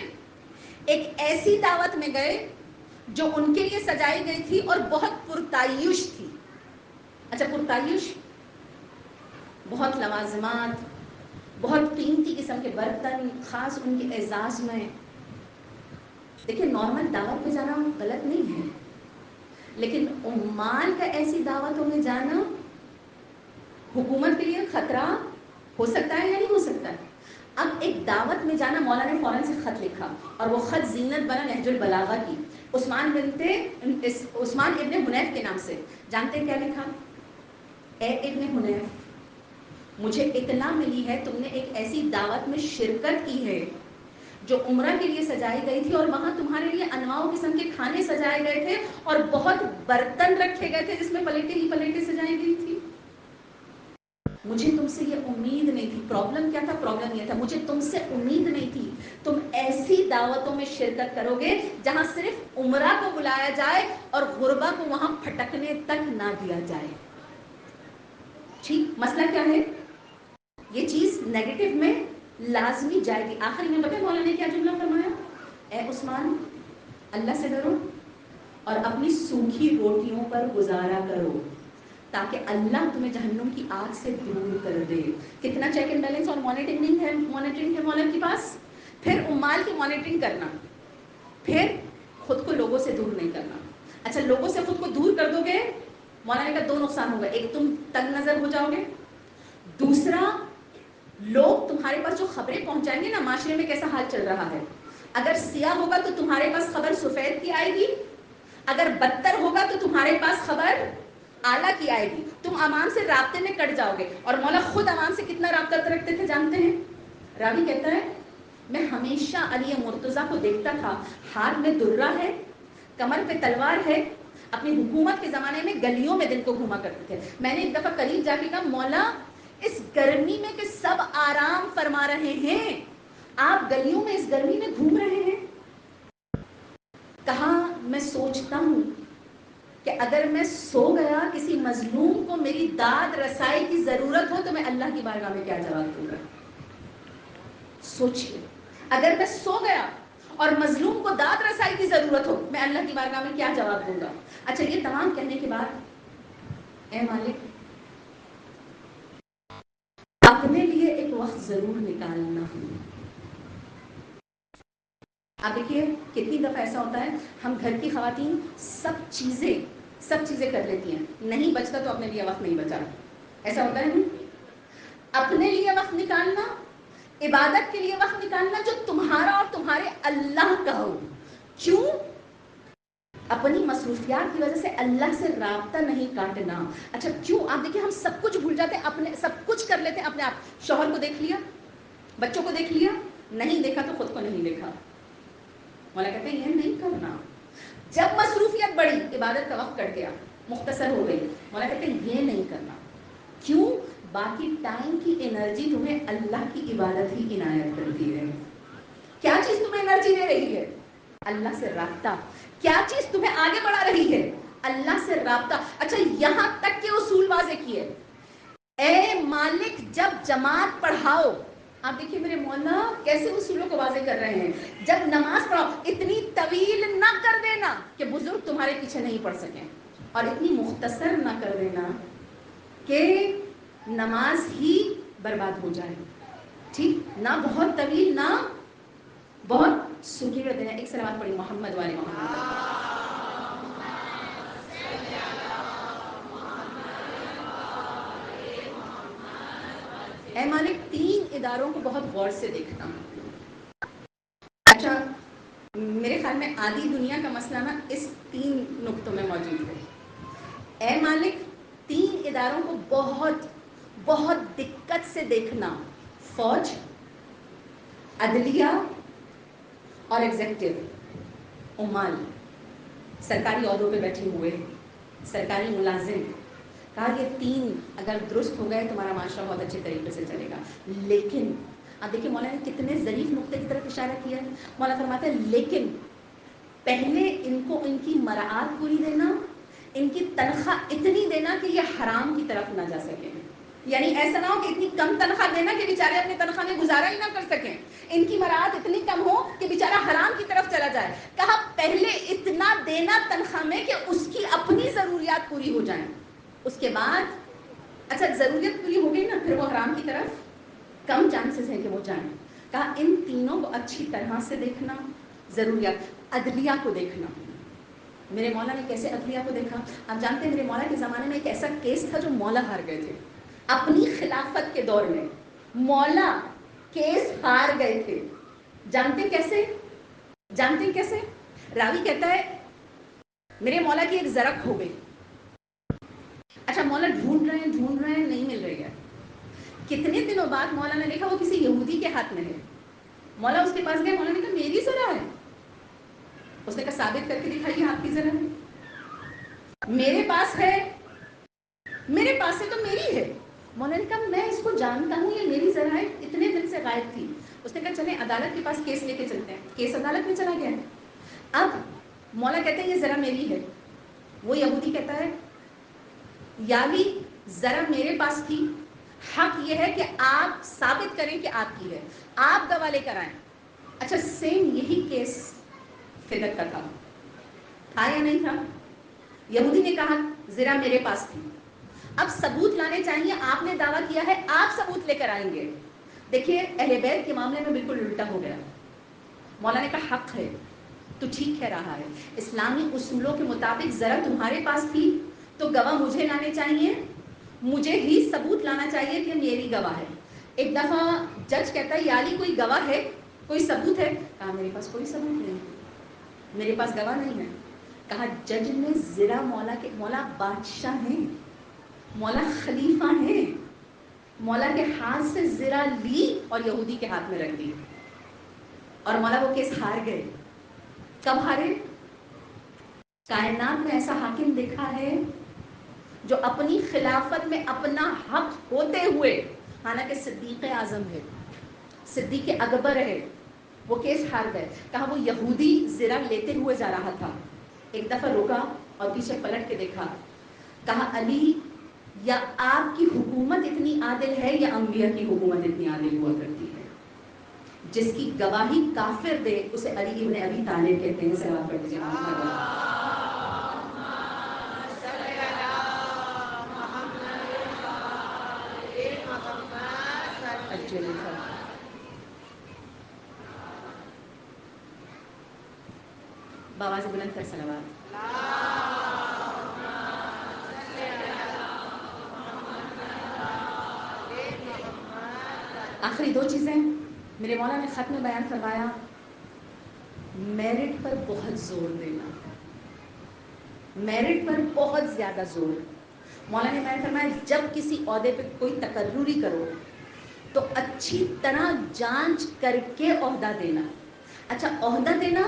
ایک ایسی دعوت میں گئے جو ان کے لیے سجائی گئی تھی اور بہت پرتعیش تھی۔ اچھا پرتعیش، بہت لوازمات، بہت قیمتی قسم کے برتن، خاص ان کے اعزاز میں۔ دیکھیں نارمل دعوت پہ جانا غلط نہیں ہے، لیکن عمال کا ایسی دعوتوں میں جانا حکومت کے لیے خطرہ ہو سکتا ہے یا نہیں ہو سکتا ہے؟ اب ایک دعوت میں جانا، مولا نے فوراً سے خط لکھا اور وہ خط زینت بنا نہج البلاغہ کی، عثمان ابن حنیف کے نام سے۔ جانتے ہیں کیا لکھا؟ اے ابن حنیف، مجھے اطلاع ملی ہے تم نے ایک ایسی دعوت میں شرکت کی ہے جو عمرہ کے لیے سجائی گئی تھی، اور وہاں تمہارے لیے انواع و قسم کے کھانے سجائے گئے تھے اور بہت برتن رکھے گئے تھے جس میں پلیٹیں ہی پلیٹیں سجائی گئی تھی۔ مجھے تم سے یہ امید نہیں تھی۔ پرابلم کیا تھا؟ پرابلم یہ تھا مجھے تم سے امید نہیں تھی تم ایسی دعوتوں میں شرکت کرو گے جہاں صرف عمرہ کو بلایا جائے اور غربا کو وہاں پھٹکنے تک نہ دیا جائے۔ ٹھیک مسئلہ کیا ہے؟ یہ چیز نیگیٹو میں لازمی جائے گی۔ آخر میں پتہ مولا نے کیا جملہ فرمایا؟ اے عثمان، اللہ سے ڈرو اور اپنی سوکھی روٹیوں پر گزارا کرو تاکہ اللہ تمہیں جہنم کی آگ سے دور کر دے۔ کتنا چیک اینڈ بیلنس اور مانیٹرنگ ہے مولا کے پاس؟ پھر عمال کی مانیٹرنگ کرنا، پھر خود کو لوگوں سے دور نہیں کرنا۔ اچھا لوگوں سے خود کو دور کر دو گے، مولا نے کہا دو نقصان ہوگا، ایک تم تنگ نظر ہو جاؤ گے، دوسرا لوگ تمہارے پاس جو خبریں پہنچائیں گے نا، معاشرے میں کیسا حال چل رہا ہے، اگر سیاہ ہوگا تو تمہارے پاس خبر سفید کی آئے گی، اگر بدتر ہوگا تو تمہارے پاس خبر اعلیٰ کی آئے گی، تم عوام سے رابطے میں کٹ جاؤ گے. اور مولا خود عوام سے کتنا رابطہ رکھتے تھے جانتے ہیں؟ راوی کہتا ہے میں ہمیشہ علی مرتضیٰ کو دیکھتا تھا، ہاتھ میں درہ ہے، کمر پہ تلوار ہے، اپنی حکومت کے زمانے میں گلیوں میں دن کو گھوما کرتے تھے. میں نے ایک دفعہ قریب جا کے کہا مولا اس گرمی میں کہ سب آرام فرما رہے ہیں، آپ گلیوں میں اس گرمی میں گھوم رہے ہیں. کہا میں سوچتا ہوں کہ اگر میں سو گیا کسی مظلوم کو میری داد رسائی کی ضرورت ہو تو میں اللہ کی بارگاہ میں کیا جواب دوں گا. سوچئے اگر میں سو گیا اور مظلوم کو داد رسائی کی ضرورت ہو میں اللہ کی بارگاہ میں کیا جواب دوں گا. اچھا یہ تمام کہنے کے بعد اے مالک اپنے لیے ایک وقت ضرور نکالنا. آپ دیکھیے کتنی دفعہ ایسا ہوتا ہے ہم گھر کی خواتین سب چیزیں کر لیتی ہیں، نہیں بچتا تو اپنے لیے وقت نہیں بچا. ایسا ہوتا ہے نہیں؟ اپنے لیے وقت نکالنا، عبادت کے لیے وقت نکالنا جو تمہارا اور تمہارے اللہ کا ہو. کیوں؟ اپنی مصروفیات کی وجہ سے اللہ سے رابطہ نہیں کاٹنا. اچھا کیوں؟ آپ دیکھیں ہم سب کچھ بھول جاتے ہیں، اپنے سب کچھ کر لیتے ہیں اپنے آپ. شوہر کو دیکھ لیا، بچوں کو دیکھ لیا، نہیں دیکھا تو خود کو نہیں دیکھا. مولا کہتے ہیں یہ نہیں کرنا. جب مصروفیت بڑھی عبادت کا وقت کٹ گیا، مختصر ہو گئی، مولا کہتے ہیں یہ نہیں کرنا. کیوں؟ باقی ٹائم کی انرجی تمہیں اللہ کی عبادت ہی عنایت کرتی ہے. کیا چیز تمہیں انرجی دے رہی ہے؟ اللہ سے رابطہ. کیا چیز تمہیں آگے بڑھا رہی ہے؟ اللہ سے رابطہ. اچھا یہاں تک کے اصول واضح کیے، اے مالک جب جماعت پڑھاؤ. آپ دیکھیے میرے مولا کیسے اصولوں کو واضح کر رہے ہیں. جب نماز پڑھاؤ اتنی طویل نہ کر دینا کہ بزرگ تمہارے پیچھے نہیں پڑھ سکیں، اور اتنی مختصر نہ کر دینا کہ نماز ہی برباد ہو جائے. ٹھیک نہ بہت طویل نہ بہت سکیڑ دینا. ایک صلوات پڑھی محمد والے محمد. اے مالک 3 اداروں کو بہت غور سے دیکھنا. اچھا میرے خیال میں آدھی دنیا کا مسئلہ نا اس 3 نقطوں میں موجود ہے. اے مالک 3 اداروں کو بہت بہت دقت سے دیکھنا. فوج، عدلیہ اور ایگزیکٹو، عمال، سرکاری عہدوں پہ بیٹھے ہوئے سرکاری ملازم. کہا یہ 3 اگر درست ہو گئے تمہارا معاشرہ بہت اچھے طریقے سے چلے گا. لیکن اب دیکھیں مولا نے کتنے ظریف نقطے کی طرف اشارہ کیا ہے. مولا فرماتے ہیں لیکن پہلے ان کو ان کی مراعات پوری دینا، ان کی تنخواہ اتنی دینا کہ یہ حرام کی طرف نہ جا سکیں. یعنی ایسا نہ ہو کہ اتنی کم تنخواہ دینا کہ بیچارے اپنی تنخواہ میں گزارا ہی نہ کر سکیں. ان کی مراعات اتنی کم ہو کہ بیچارہ حرام کی طرف چلا جائے. کہا پہلے اتنا دینا تنخواہ میں کہ اس کی اپنی ضروریات پوری ہو جائیں، اس کے بعد اچھا ضروریات پوری ہو گئی نا پھر وہ حرام کی طرف کم چانسز ہیں کہ وہ جائیں. کہا ان تینوں کو اچھی طرح سے دیکھنا. ضروریات، عدلیہ کو دیکھنا. میرے مولا نے کیسے عدلیہ کو دیکھا؟ آپ جانتے ہیں میرے مولا کے زمانے میں ایک ایسا کیس تھا جو مولا ہار گئے تھے. اپنی خلافت کے دور میں مولا کیس ہار گئے تھے. جانتے کیسے؟ جانتے کیسے؟ راوی کہتا ہے میرے مولا کی ایک زرق ہو گئی. اچھا مولا ڈھونڈ رہے ہیں نہیں مل رہی ہے. کتنے دنوں بعد مولا نے دیکھا وہ کسی یہودی کے ہاتھ میں ہے. مولا اس کے پاس گئے، مولا نے کہا میری ذرا ہے. اس نے کہا ثابت کر کے دکھائیے آپ کی ذرا ہے. میرے پاس ہے، میرے پاس ہے تو میری ہے. مولا نے کہا میں اس کو جانتا ہوں یہ میری ذرا ہے، اتنے دن سے غائب تھی. اس نے کہا چلیں عدالت کے پاس کیس لے کے چلتے ہیں. کیس عدالت میں چلا گیا. اب مولا کہتے ہیں یہ ذرا میری ہے. وہ یہودی کہتا ہے یا بھی ذرا میرے پاس تھی، حق یہ ہے کہ آپ ثابت کریں کہ آپ کی ہے، آپ گواہ لے کر آئیں. اچھا سیم یہی کیس فدق کا تھا یا نہیں تھا؟ یہودی نے کہا ذرا میرے پاس تھی. اب ثبوت لانے چاہیے، آپ نے دعویٰ کیا ہے آپ ثبوت لے کر آئیں گے. دیکھیے اہل بیت کے معاملے میں بالکل الٹا ہو گیا. مولا نے کہا حق ہے تو ٹھیک کہہ رہا ہے، اسلامی اصولوں کے مطابق ذرا تمہارے پاس تھی تو گواہ مجھے لانے چاہیے، مجھے ہی ثبوت لانا چاہیے کہ میری گواہ ہے. ایک دفعہ جج کہتا ہے یا علی کوئی گواہ ہے، کوئی ثبوت ہے؟ کہا میرے پاس کوئی ثبوت نہیں، میرے پاس گواہ نہیں ہے۔ کہا جج نے زرا مولا کے، مولا بادشاہ ہیں، مولا خلیفہ ہیں، مولا کے ہاتھ سے زرا لی اور یہودی کے ہاتھ میں رکھ دی، اور مولا وہ کیس ہار گئے۔ کب ہارے؟ کائنات میں ایسا حاکم دیکھا ہے جو اپنی خلافت میں اپنا حق ہوتے ہوئے، حالانکہ صدیق اعظم ہے، صدیق اکبر ہے، وہ کیس ہار گئے۔ کہا وہ یہودی زرا لیتے ہوئے جا رہا تھا، ایک دفعہ روکا اور پیچھے پلٹ کے دیکھا، کہا علی یا آپ کی حکومت اتنی عادل ہے یا انبیاء کی حکومت اتنی عادل ہوا کرتی ہے؟ جس کی گواہی کافر دے اسے علی ابن ابی طالب کہتے ہیں۔ سلام پڑھ دیجیے۔ باواز بلند کر صلوات۔ آخری دو چیزیں میرے مولا نے خط میں بیان کروایا، میرٹ پر بہت زور دینا، میرٹ پر بہت زیادہ زور۔ مولا نے بیان فرمایا جب کسی عہدے پہ کوئی تقرری کرو تو اچھی طرح جانچ کر کے عہدہ دینا۔ اچھا عہدہ دینا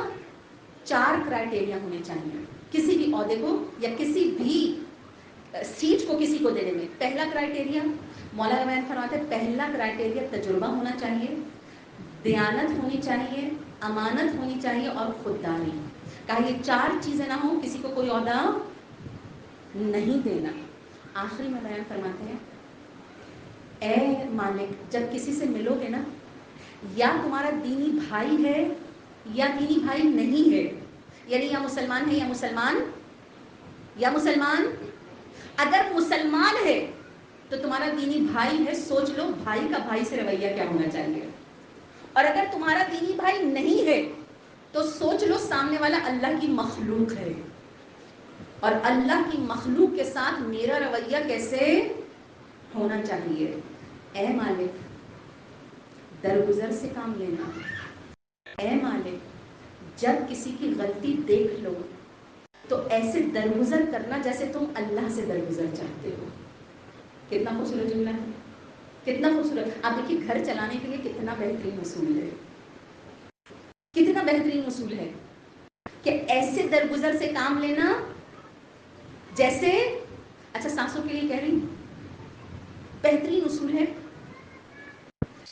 4 کرائٹیریا ہونے چاہیے کسی بھی عہدے کو یا کسی بھی سیٹ کو کسی کو دینے میں۔ پہلا کرائٹیریا مولا بیان فرماتے ہیں، پہلا کرائٹیریا تجربہ ہونا چاہیے، دیانت ہونی چاہیے، امانت ہونی چاہیے اور خودداری۔ کہا یہ 4 چیزیں نہ ہوں کسی کو کوئی عہدہ نہیں دینا۔ آخری میں بیان فرماتے ہیں اے مالک جب کسی سے ملو گے نا، یا تمہارا دینی بھائی ہے یا دینی بھائی نہیں ہے، یعنی یا مسلمان ہے یا مسلمان، یا مسلمان، اگر مسلمان ہے تو تمہارا دینی بھائی ہے، سوچ لو بھائی کا بھائی سے رویہ کیا ہونا چاہیے، اور اگر تمہارا دینی بھائی نہیں ہے تو سوچ لو سامنے والا اللہ کی مخلوق ہے، اور اللہ کی مخلوق کے ساتھ میرا رویہ کیسے ہونا چاہیے۔ اے مالک درگزر سے کام لینا، اے مالک جب کسی کی غلطی دیکھ لو تو ایسے درگزر کرنا جیسے تم اللہ سے درگزر چاہتے ہو۔ کتنا خوبصورت جملہ ہے، کتنا خوبصورت۔ آپ دیکھیے گھر چلانے کے لیے کتنا بہترین اصول ہے، کتنا بہترین اصول ہے کہ ایسے درگزر سے کام لینا جیسے، اچھا سانسوں کے لیے کہہ رہی ہوں، بہترین اصول ہے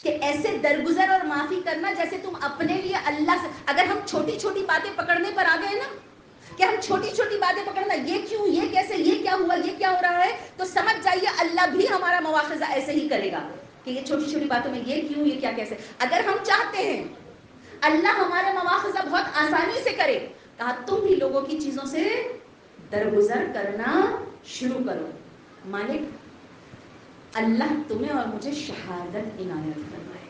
کہ ایسے درگزر اور معافی کرنا جیسے تم اپنے لیے اللہ سے، اگر ہم چھوٹی چھوٹی باتیں پکڑنے پر آ گئے نا، کہ ہم چھوٹی چھوٹی باتیں پکڑنا، یہ کیوں، یہ کیسے، یہ کیا ہوا، یہ کیا ہو رہا ہے، تو سمجھ جائیے اللہ بھی ہمارا مواخذہ ایسے ہی کرے گا کہ یہ چھوٹی چھوٹی باتوں میں یہ کیوں، یہ کیا کیسے۔ اگر ہم چاہتے ہیں اللہ ہمارے مواخذہ بہت آسانی سے کرے، کہا تم بھی لوگوں کی چیزوں سے درگزر کرنا شروع کرو۔ مالک اللہ تمہیں اور مجھے شہادت عنایت فرمائے۔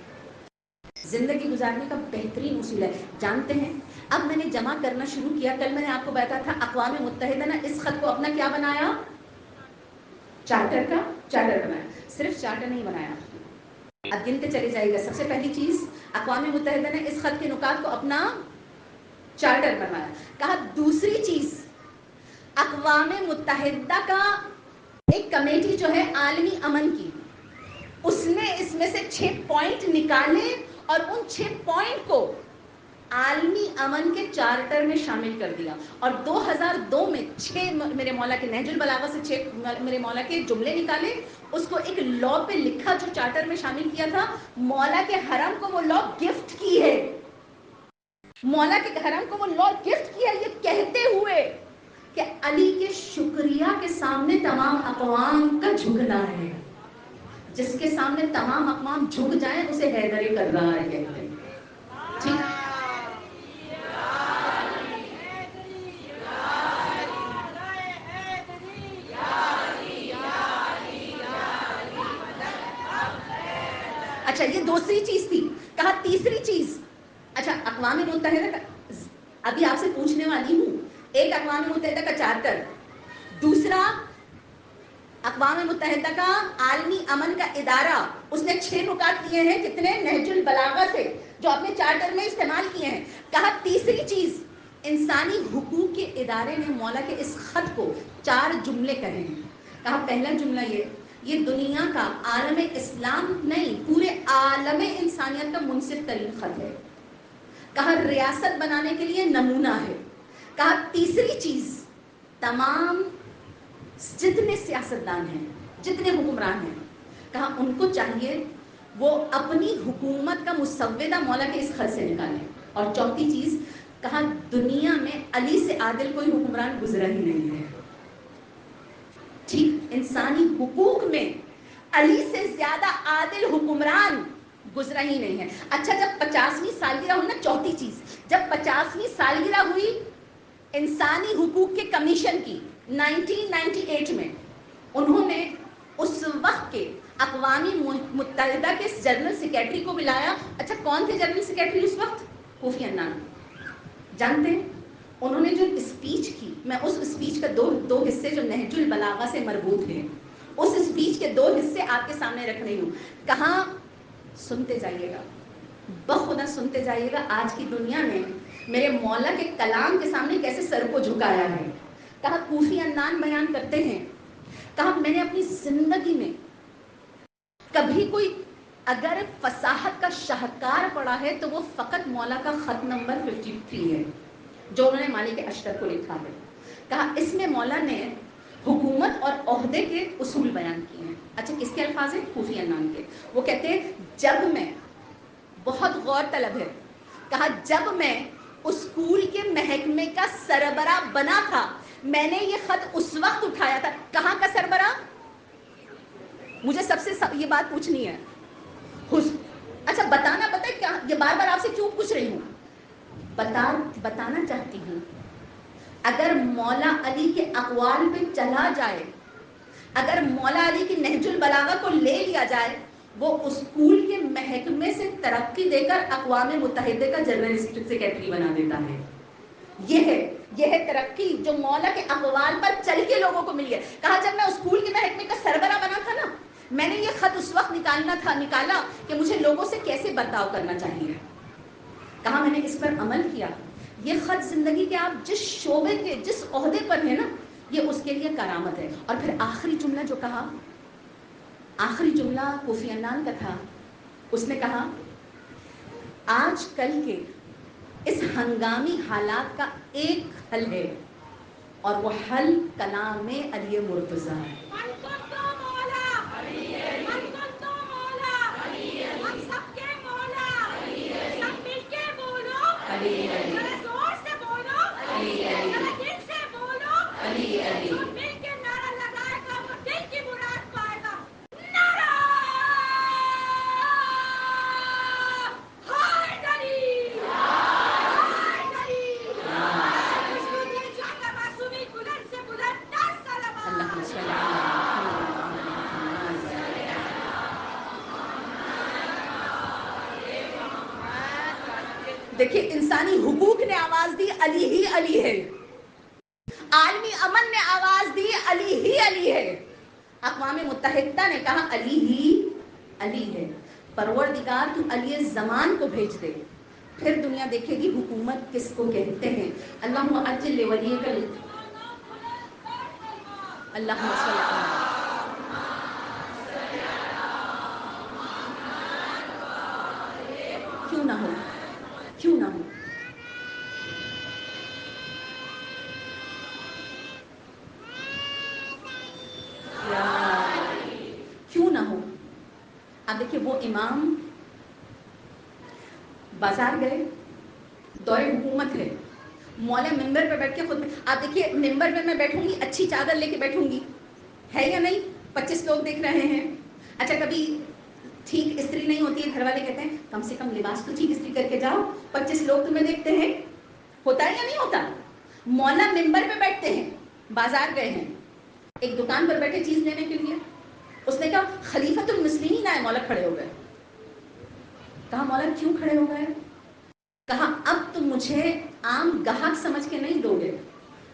زندگی گزارنے کا بہترین اصول ہے، جانتے ہیں اب میں نے جمع کرنا شروع کیا۔ کل میں نے آپ کو بتایا تھا اقوام متحدہ نے اس خط کو اپنا کیا بنایا، چارٹر کا چارٹر بنایا۔ صرف چارٹر نہیں بنایا، اب گنتے چلے جائے گا۔ سب سے پہلی چیز اقوام متحدہ نے اس خط کے نکات کو اپنا چارٹر بنایا۔ کہا دوسری چیز اقوام متحدہ کا ایک کمیٹی جو ہے عالمی امن کی، اس نے اس میں سے 6 پوائنٹ نکالے اور ان 6 پوائنٹ کو عالمی امن کے چارٹر میں شامل کر دیا، اور 2002 میں 6 میرے مولا کے نہج البلاغہ سے 6 میرے مولا کے جملے نکالے، اس کو ایک لا پہ لکھا جو چارٹر میں شامل کیا تھا۔ مولا کے حرم کو وہ لا گفٹ کی ہے، مولا کے حرم کو وہ لا گفٹ کیا، یہ کہتے ہوئے کہ علی کے شکریہ کے سامنے تمام اقوام کا جھکنا ہے، جس کے سامنے تمام اقوام جھک جائیں اسے حیدر کرار کہتے ہیں۔ ٹھیک، اچھا یہ دوسری چیز تھی۔ کہا تیسری چیز، اچھا اقوام متحدہ کا ابھی آپ سے پوچھنے والی ہوں، ایک اقوام متحدہ کا چارٹر، دوسرا اقوام متحدہ کا عالمی امن کا ادارہ، اس نے 6 نکات دیے ہیں، کتنے؟ نہج البلاغہ سے، جو اپنے چارٹر میں استعمال کیے ہیں. کہا تیسری چیز، انسانی حقوق کے ادارے نے مولا کے اس خط کو 4 جملے کہے ہیں. کہا پہلا جملہ یہ دنیا کا، عالم اسلام نہیں، پورے عالم انسانیت کا منصف ترین خط ہے. کہا ریاست بنانے کے لیے نمونہ ہے. کہا تیسری چیز، تمام جتنے سیاستدان ہیں، جتنے حکمران ہیں، کہا ان کو چاہیے وہ اپنی حکومت کا مسودہ مولا کے اس خط سے نکالیں. اور چوتھی چیز، کہا دنیا میں علی سے عادل کوئی حکمران گزرا ہی نہیں ہے. ٹھیک، انسانی حقوق میں علی سے زیادہ عادل حکمران گزرا ہی نہیں ہے. اچھا، جب 50ویں سالگرہ ہوئی نا، چوتھی چیز، جب 50ویں سالگرہ ہوئی انسانی حقوق کے کمیشن کی 1998 میں، انہوں نے اس وقت کے اقوام متحدہ کے جنرل سیکریٹری کو بلایا. اچھا، کون تھے جنرل سیکریٹری اس وقت؟ Kofi Annan. جانتے ہیں انہوں نے جو اسپیچ کی، میں اس اسپیچ کا دو حصے جو نہج البلاغہ سے مربوط ہیں، اس اسپیچ کے 2 حصے آپ کے سامنے رکھ رہی ہوں. کہاں سنتے جائیے گا، بخدا سنتے جائیے گا. آج کی دنیا نے میرے مولا کے کلام کے سامنے کیسے سر کو جھکایا ہے. کہا کوفی عنان بیان کرتے ہیں، کہا میں نے اپنی زندگی میں کبھی کوئی اگر فصاحت کا شاہکار پڑھا ہے تو وہ فقط مولا کا خط نمبر 53 ہے جو انہوں نے مالک اشتر کو لکھا ہے. کہا اس میں مولا نے حکومت اور عہدے کے اصول بیان کیے ہیں. اچھا، کس کے الفاظ ہیں؟ کوفی عنان کے. وہ کہتے ہیں جب میں، بہت غور طلب ہے، کہا جب میں اسکول کے محکمے کا سربراہ بنا تھا، میں نے یہ خط اس وقت اٹھایا تھا. کہاں کا سربراہ؟ مجھے سب سے یہ بات پوچھنی ہے. اچھا بتانا، پتہ ہے کیا، یہ بار بار آپ سے کیوں پوچھ رہی ہوں، بتانا چاہتی ہوں اگر مولا علی کے اقوال پہ چلا جائے، اگر مولا علی کی نہج البلاغہ کو لے لیا جائے، وہ اسکول کے محکمے سے ترقی دے کر اقوام متحدہ کا جنرل سیکریٹری بنا دیتا ہے. یہ ہے ترقی جو مولا کے اقوال پر چل کے لوگوں کو ملی ہے. کہا جب میں اسکول کے محکمے کا سربراہ بنا تھا نا، میں نے یہ خط اس وقت نکالا کہ مجھے لوگوں سے کیسے برتاؤ کرنا چاہیے. کہا میں نے اس پر عمل کیا. یہ خط زندگی کے آپ جس شعبے کے، جس عہدے پر ہیں نا، یہ اس کے لیے کرامت ہے. اور پھر آخری جملہ جو کہا، آخری جملہ کوفی عنان کا تھا. اس نے کہا آج کل کے اس ہنگامی حالات کا ایک حل ہے، اور وہ حل کلام علی مرتضیٰ ہے. دیکھیے، انسانی حقوق نے آواز دی علی ہی علی ہے، عالمی امن نے آواز دی علی ہی علی ہے، اقوام متحدہ نے کہا علی ہی علی ہے. پروردگار تو علی زمان کو بھیج دے، پھر دنیا دیکھے گی حکومت کس کو کہتے ہیں. اللہم اجل ولیک اللہم صلی اللہ. کیوں نہ ہو، کیوں نہ ہو. کیوں نہ ہو. اب دیکھیے وہ امام بازار گئے، دور حکومت ہے، مولا ممبر پہ بیٹھ کے خود، آپ دیکھیے ممبر پہ میں بیٹھوں گی، اچھی چادر لے کے بیٹھوں گی، ہے یا نہیں؟ 25 لوگ دیکھ رہے ہیں. اچھا کبھی ٹھیک استری نہیں ہوتی ہے، گھر والے کہتے ہیں کم سے کم لباس تو ٹھیک استری کر کے جاؤ، 25 لوگ تمہیں دیکھتے ہیں. ہوتا ہے یا نہیں ہوتا؟ مولا ممبر پہ بیٹھتے ہیں، بازار گئے ہیں، ایک دکان پر بیٹھے چیز لینے کے لیے. اس نے کہا خلیفۃ المسلمین آئے. مولا کھڑے ہو گئے. کہا مولا کیوں کھڑے ہو گئے؟ کہا اب تم مجھے عام گاہک سمجھ کے نہیں دو گے،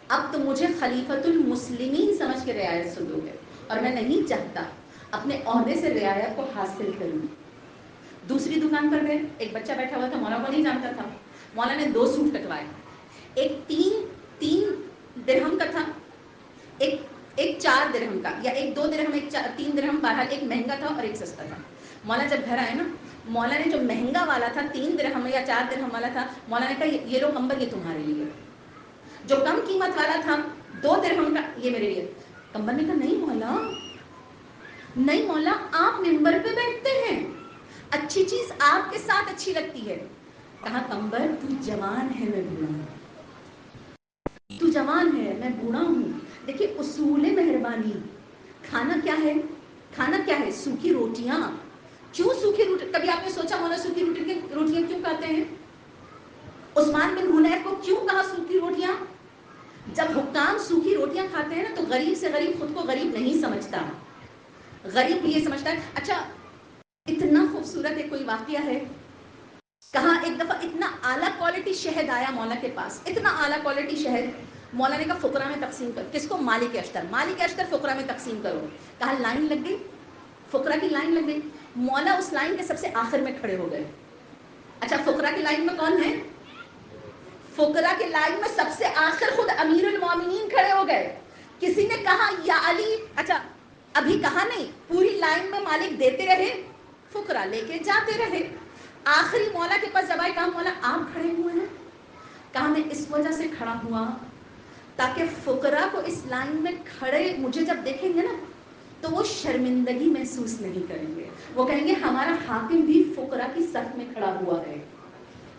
اب تم مجھے خلیفۃ المسلمین سمجھ کے رعایت سے دو گے. اور میں نہیں چاہتا اپنے عہدے سے رعایت کو حاصل کروں. دوسری دکان پر گئے, ایک بچہ بیٹھا ہوا تھا, مولا کو نہیں جانتا تھا. مولا نے 2 سوٹ کٹوائے, ایک تین درہم کا تھا, ایک 4 درہم کا, یا ایک 2 درہم, ایک 3 درہم, بہرحال ایک مہنگا تھا اور ایک سستا تھا. مولا جب گھر آئے نا, مولا نے جو مہنگا والا تھا 3 درہم یا 4 درہم والا تھا, مولا نے کہا یہ لو کمبل, یہ تمہارے لیے. جو کم قیمت والا تھا 2 درہم کا, یہ میرے لیے. کمبل نے کہا نہیں مولا, نہیں مولا, آپ ممبر پہ بیٹھتے ہیں, اچھی چیز آپ کے ساتھ اچھی لگتی ہے. کہا کمبر تو جوان ہے, میں بوڑھا ہوں. تو جوان ہے, میں بوڑھا ہوں. دیکھیے اصول مہربانی. کھانا کیا ہے؟ کھانا کیا ہے؟ سوکھی روٹیاں. کیوں سوکھی روٹی؟ کبھی آپ نے سوچا مولا سوکھی روٹیاں کیوں کھاتے ہیں؟ عثمان بن حنیف کو کیوں کہا سوکھی روٹیاں؟ جب حکام سوکھی روٹیاں کھاتے ہیں نا, تو غریب سے غریب خود کو غریب نہیں سمجھتا, غریب بھی یہ سمجھتا ہے. اچھا اتنا خوبصورت ہے, کوئی واقعہ ہے, کہاں ایک دفعہ اتنا اعلیٰ کوالٹی شہد آیا مولا کے پاس, اتنا اعلیٰ کوالٹی شہد. مولا نے کہا فقراء میں تقسیم کرو. کس کو؟ مالک اشتر. مالک اشتر فقراء میں تقسیم کرو. کہا لائن لگ گئی, فقراء کی لائن لگ گئی. مولا اس لائن کے سب سے آخر میں کھڑے ہو گئے. اچھا فقراء کی لائن میں کون ہے؟ فقراء کے لائن میں سب سے آخر خود امیر المومنین کھڑے ہو گئے. کسی نے کہا یا علی, اچھا ابھی کہا نہیں, پوری لائن میں مالک دیتے رہے, فقراء لے کے جاتے رہے. آخری مولا کے پاس جب آئے, کہا مولا آپ کھڑے ہوئے ہیں؟ کہا میں اس وجہ سے کھڑا ہوا تاکہ فقراء کو اس لائن میں کھڑے مجھے جب دیکھیں گے نا, تو وہ شرمندگی محسوس نہیں کریں گے. وہ کہیں گے ہمارا حاکم بھی فقراء کی صف میں کھڑا ہوا ہے,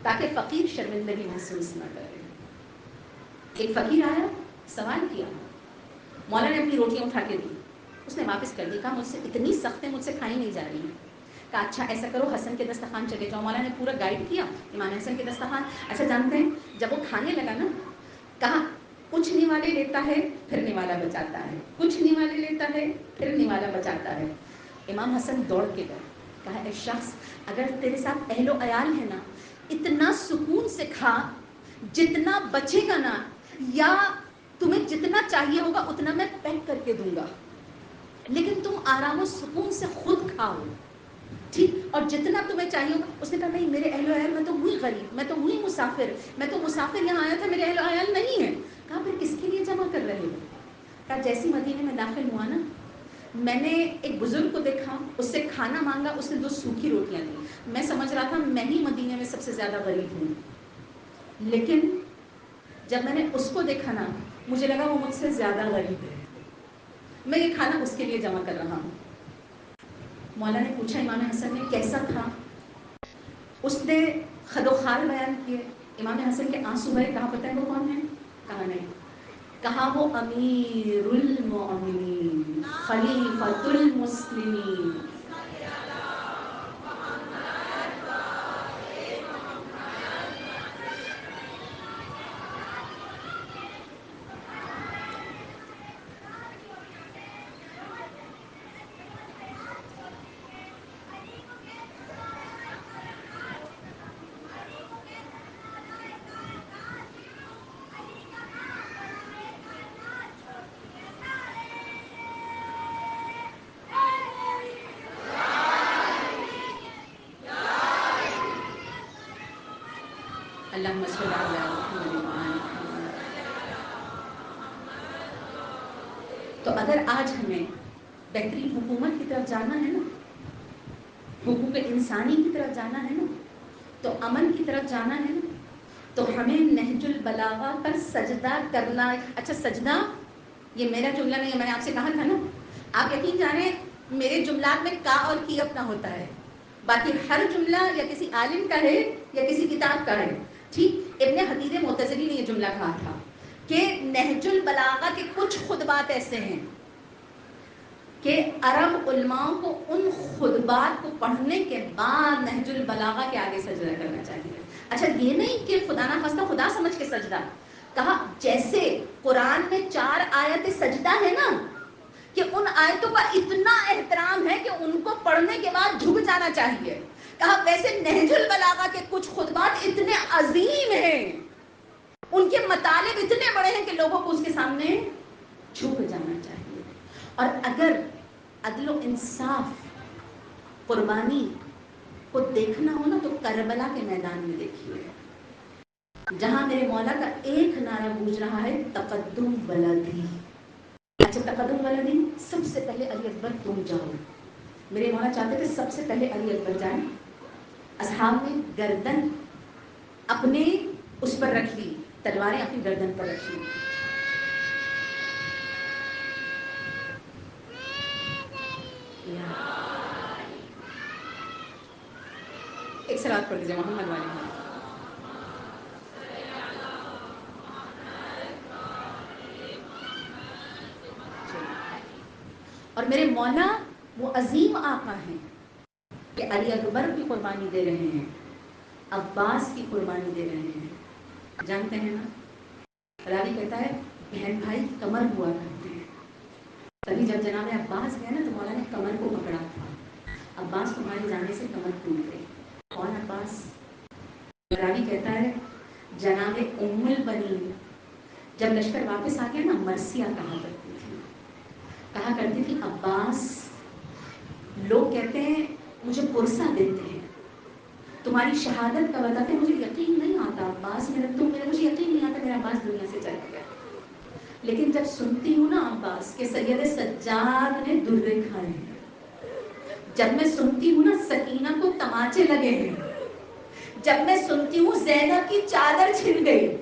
تاکہ فقیر شرمندگی محسوس نہ کرے. ایک فقیر آیا, سوال کیا, مولا نے اپنی روٹیاں اٹھا کے دی, اس نے واپس کر دی. کہا مجھ سے اتنی سخت ہے, مجھ سے کھائی نہیں جا رہی. کہا اچھا ایسا کرو, حسن کے دسترخوان چلے جاؤ. مولا نے پورا گائیڈ کیا, امام حسن کے دسترخوان. اچھا جانتے ہیں جب وہ کھانے لگا نا, کہا پوچھنے والے لیتا ہے, پھرنے والا بچاتا ہے, پوچھنے والے لیتا ہے, پھرنے والا بچاتا ہے. امام حسن دوڑ کے گئے, کہا اے شخص, اگر تیرے ساتھ اہل و عیال ہے نا, اتنا سکون سے کھا جتنا بچے گا نا, یا تمہیں جتنا چاہیے ہوگا اتنا میں پیک کر کے دوں گا, لیکن تم آرام و سکون سے خود کھاؤ, ٹھیک, اور جتنا تمہیں چاہیے ہوگا. اس نے کہا نہیں میرے اہل و عیال, میں تو ہوئی غریب, میں تو ہوئی مسافر, میں تو مسافر یہاں آیا تھا, میرے اہل و عیال نہیں ہیں. کہا پھر کس کے لیے جمع کر رہے ہو؟ کہا جیسی مدینے میں داخل ہوا نا, میں نے ایک بزرگ کو دیکھا, اس سے کھانا مانگا, اس نے 2 سوکھی روٹیاں دی. میں سمجھ رہا تھا میں ہی مدینے میں سب سے زیادہ غریب ہوں, لیکن جب میں نے اس کو دیکھا نا, مجھے لگا وہ مجھ سے زیادہ غریب ہے, میں یہ کھانا اس کے لیے جمع کر رہا ہوں. مولا نے پوچھا امام حسن نے کیسا تھا؟ اس نے خد و خال بیان کیے. امام حسن کے آنسو بہے. کہا پتہ ہے وہ کون ہے؟ کہا نہیں. کہا وہ امیر المومنین خلیفۃ المسلمین. اللہم صل علی محمد و آل محمد. تو اگر آج ہمیں بہترین حکومت کی طرف جانا ہے نا, حقوق انسانی کی طرف جانا ہے نا, تو امن کی طرف جانا ہے نا, تو ہمیں نہج البلاغہ پر سجدہ کرنا. اچھا سجدہ یہ میرا جملہ نہیں ہے, میں نے آپ سے کہا تھا نا, آپ یقین جانیں میرے جملات میں کا اور کی اپنا ہوتا ہے, باقی ہر جملہ یا کسی عالم کا ہے یا کسی کتاب کا ہے, ٹھیک. ابن حدید معتزلی نے یہ جملہ کہا تھا کہ نہج البلاغہ کے کچھ خطبات ایسے ہیں کہ عرب علماء کو ان خطبات کو پڑھنے کے بعد نہج البلاغہ کے آگے سجدہ کرنا چاہیے. اچھا یہ نہیں کہ خدا نہ خواستہ خدا سمجھ کے سجدہ, کہا جیسے قرآن میں 4 آیت سجدہ ہے نا, کہ ان آیتوں کا اتنا احترام ہے کہ ان کو پڑھنے کے بعد جھک جانا چاہیے. کہا ویسے نہج البلاغہ کے کچھ خطبات اتنے عظیم ہیں, ان کے مطالب اتنے بڑے ہیں کہ لوگوں کو اس کے سامنے جھک جانا چاہیے. اور اگر عدل و انصاف قربانی کو دیکھنا ہو نا تو کربلا کے میدان میں دیکھیے، جہاں میرے مولا کا ایک نعرہ گونج رہا ہے، تقدم ولدی۔ اچھا تقدم ولدی، سب سے پہلے علی اکبر تم جاؤ۔ میرے مولا چاہتے تھے سب سے پہلے علی اکبر جائیں۔ اصحاب نے گردن اپنے اس پر رکھ لی، تلواریں اپنی گردن پر رکھ لی۔ ایک صلوات پڑھ دیجیے محمد والی۔ اور میرے مولا وہ عظیم آقا ہیں کہ علی اکبر کی قربانی دے رہے ہیں، عباس کی قربانی دے رہے ہیں۔ جانتے ہیں نا، راوی کہتا ہے بہن بھائی کمر ہوا کرتے ہیں، تبھی جب جناب عباس گئے نا تو مولا نے کمر کو پکڑا تھا، عباس تمہارے جانے سے کمر ٹوٹ گئی۔ کون عباس؟ راوی کہتا ہے جناب ام البنین جب لشکر واپس آ گیا نا، مرثیہ کہا کرتی تھی عباس لوگ کہتے ہیں مجھے پرسہ دیتے ہیں، تمہاری شہادت کا بتاتے ہیں، مجھے یقین نہیں آتا عباس، مجھے یقین نہیں آتا میرا عباس دنیا سے چلا گیا، لیکن جب سنتی ہوں نا عباس کہ سید سجاد نے درے کھائے ہیں، جب میں سنتی ہوں نا سکینہ کو تماچے لگے ہیں، جب میں سنتی ہوں زینب کی چادر چھن گئی،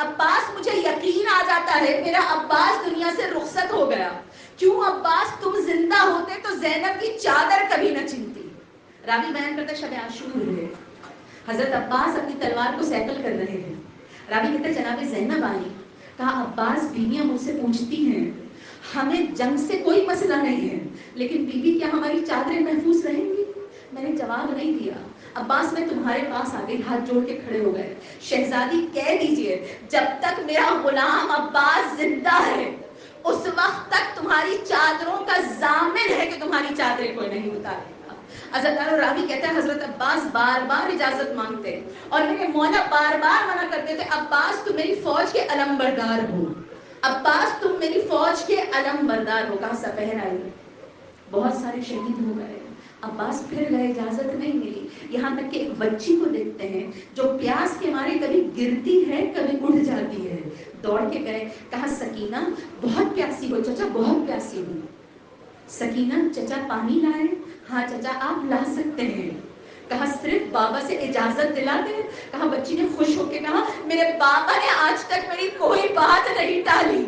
عباس مجھے یقین آ جاتا ہے میرا عباس دنیا سے رخصت ہو گیا۔ کیوں عباس تم زندہ ہوتے تو زینب کی چادر کبھی نہ چھنتی۔ راوی بیان کرتا شب عاشور ہے، حضرت عباس اپنی تلوار کو سیکل کر رہے ہیں، راوی کہتے جناب زینب آئی، کہا عباس بیویاں مجھ سے پوچھتی ہیں ہمیں جنگ سے کوئی مسئلہ نہیں ہے لیکن بی بی کیا ہماری چادریں محفوظ رہیں گی؟ میں نے جواب نہیں دیا، عباس میں تمہارے پاس آ گئی، ہاتھ جوڑ کے کھڑے ہو گئے، شہزادی کہہ دیجئے جب تک میرا غلام عباس زندہ ہے اس وقت تک تمہاری چادروں کا ضامن ہے کہ تمہاری چادریں کوئی نہیں اتارے گا۔ حضرت راوی کہتا ہے حضرت عباس بار بار اجازت مانگتے اور میرے مولا بار بار منع کرتے تھے، عباس تم میری فوج کے علم بردار ہو، عباس تم میری فوج کے علم بردار ہو۔ کہا سپہر آئی، بہت سارے شہید ہو گئے، عباس پھر گئے، اجازت نہیں ملی، یہاں تک کہ ایک بچی کو دیکھتے ہیں جو پیاس کے مارے کبھی گرتی ہے کبھی اڑ جاتی ہے، دوڑ کے گئے، کہا سکینہ بہت پیاسی ہو، چچا بہت پیاسی ہوں۔ سکینہ چچا پانی لائے؟ ہاں چچا آپ لا سکتے ہیں۔ کہا صرف بابا سے اجازت دلا دیں؟ کہا بچی نے خوش ہو کے کہا میرے بابا نے آج تک میری کوئی بات نہیں ٹالی،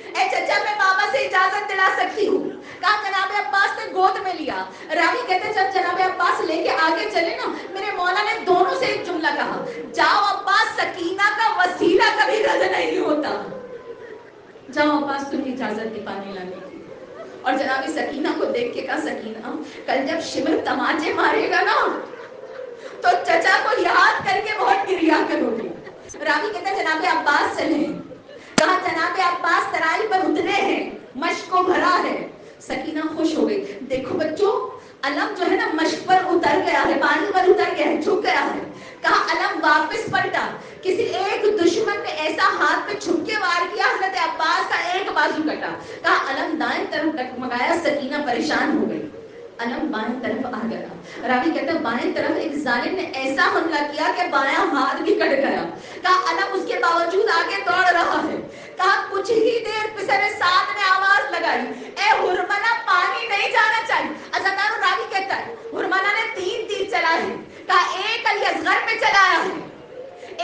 اے چچا میں بابا سے اجازت دلا سکتی ہوں۔ کہا جناب عباس نے گود میں لیا، راوی کہتے جب جناب عباس لے کے آگے چلے نا میرے مولا نے دونوں سے ایک جملہ کہا، جاؤ عباس سکینہ کا وسیلہ کبھی رد نہیں ہوتا، جاؤ عباس تمہیں اجازت دی پانی لانے کی۔ اور جناب سکینہ کو دیکھ کے کہا سکینہ کل جب شمر تماچے مارے گا نا تو چچا کو یاد کر کے بہت گریا کرو گی۔ راوی کہتا ہے جناب عباس چلے، کہا جناب عباس ترائی پر اترے ہیں، مشق کو بھرا ہے، سکینہ خوش ہو گئی، دیکھو بچوں علم جو ہے نا مشق پر اتر گیا ہے، پانی پر اتر گیا ہے، جھک گیا ہے۔ کہا علم واپس پلٹا، کسی ایک دشمن نے ایسا ہاتھ پہ چھپ کے وار کیا حضرت عباس کا ایک بازو کٹا، کہا علم دائیں طرف ڈگمگایا، سکینہ پریشان ہو گئی، علم بائیں طرف آ گیا۔ راوی کہتا ہے بائیں طرف ایک ظالم نے ایسا حملہ کیا کہ بایاں ہاتھ بھی کٹ گیا، کہا علم اس کے باوجود آگے دوڑ رہا ہے، کہا کچھ ہی دیر پسر ساتھ نے آواز لگائی، اے ہرملہ پانی نہیں جانا چاہیے۔ ازادار راوی کہتا ہے ہرملہ نے 3 تیر چلائے، کہا ایک علی اصغر پہ چلایا ہے،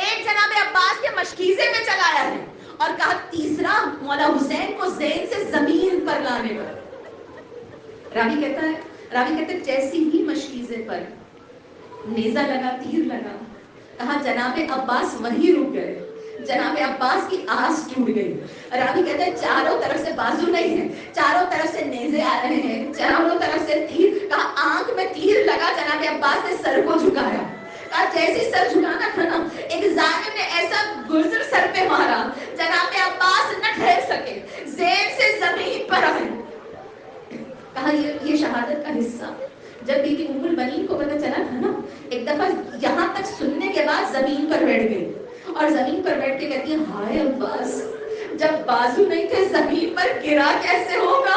ایک جناب عباس کے مشکیزے میں چلایا ہے، اور کہا تیسرا مولا حسین کو زین سے زمین پر لانے پر۔ راوی کہتے ہیں جیسی ہی مشکیزے پر نیزہ لگا، تیر لگا، کہا جناب عباس وہیں رک گئے، جناب عباس کی آس ٹوٹ گئی۔ راوی کہتے ہیں چاروں طرف سے بازو نہیں ہے، چاروں طرف سے نیزے آ رہے ہیں، چاروں طرف سے تیر، کہا آنکھ میں تیر لگا، جناب عباس نے سر کو جھکایا، کہا جیسی سر جھکانا تھا نا ایک ظالم نے ایسا گرزر سر پہ مارا، جناب عباس نہ ٹھہر سکے، زین سے زمین پر آئے۔ کہا یہ شہادت کا حصہ جب بی بی ام البنین کو پتہ چلا تھا نا، ایک دفعہ یہاں تک سننے کے بعد زمین پر بیٹھ گئی اور زمین پر بیٹھ کے کہتی ہے ہائے عباس جب بازو نہیں تھے زمین پر گرا کیسے ہوگا؟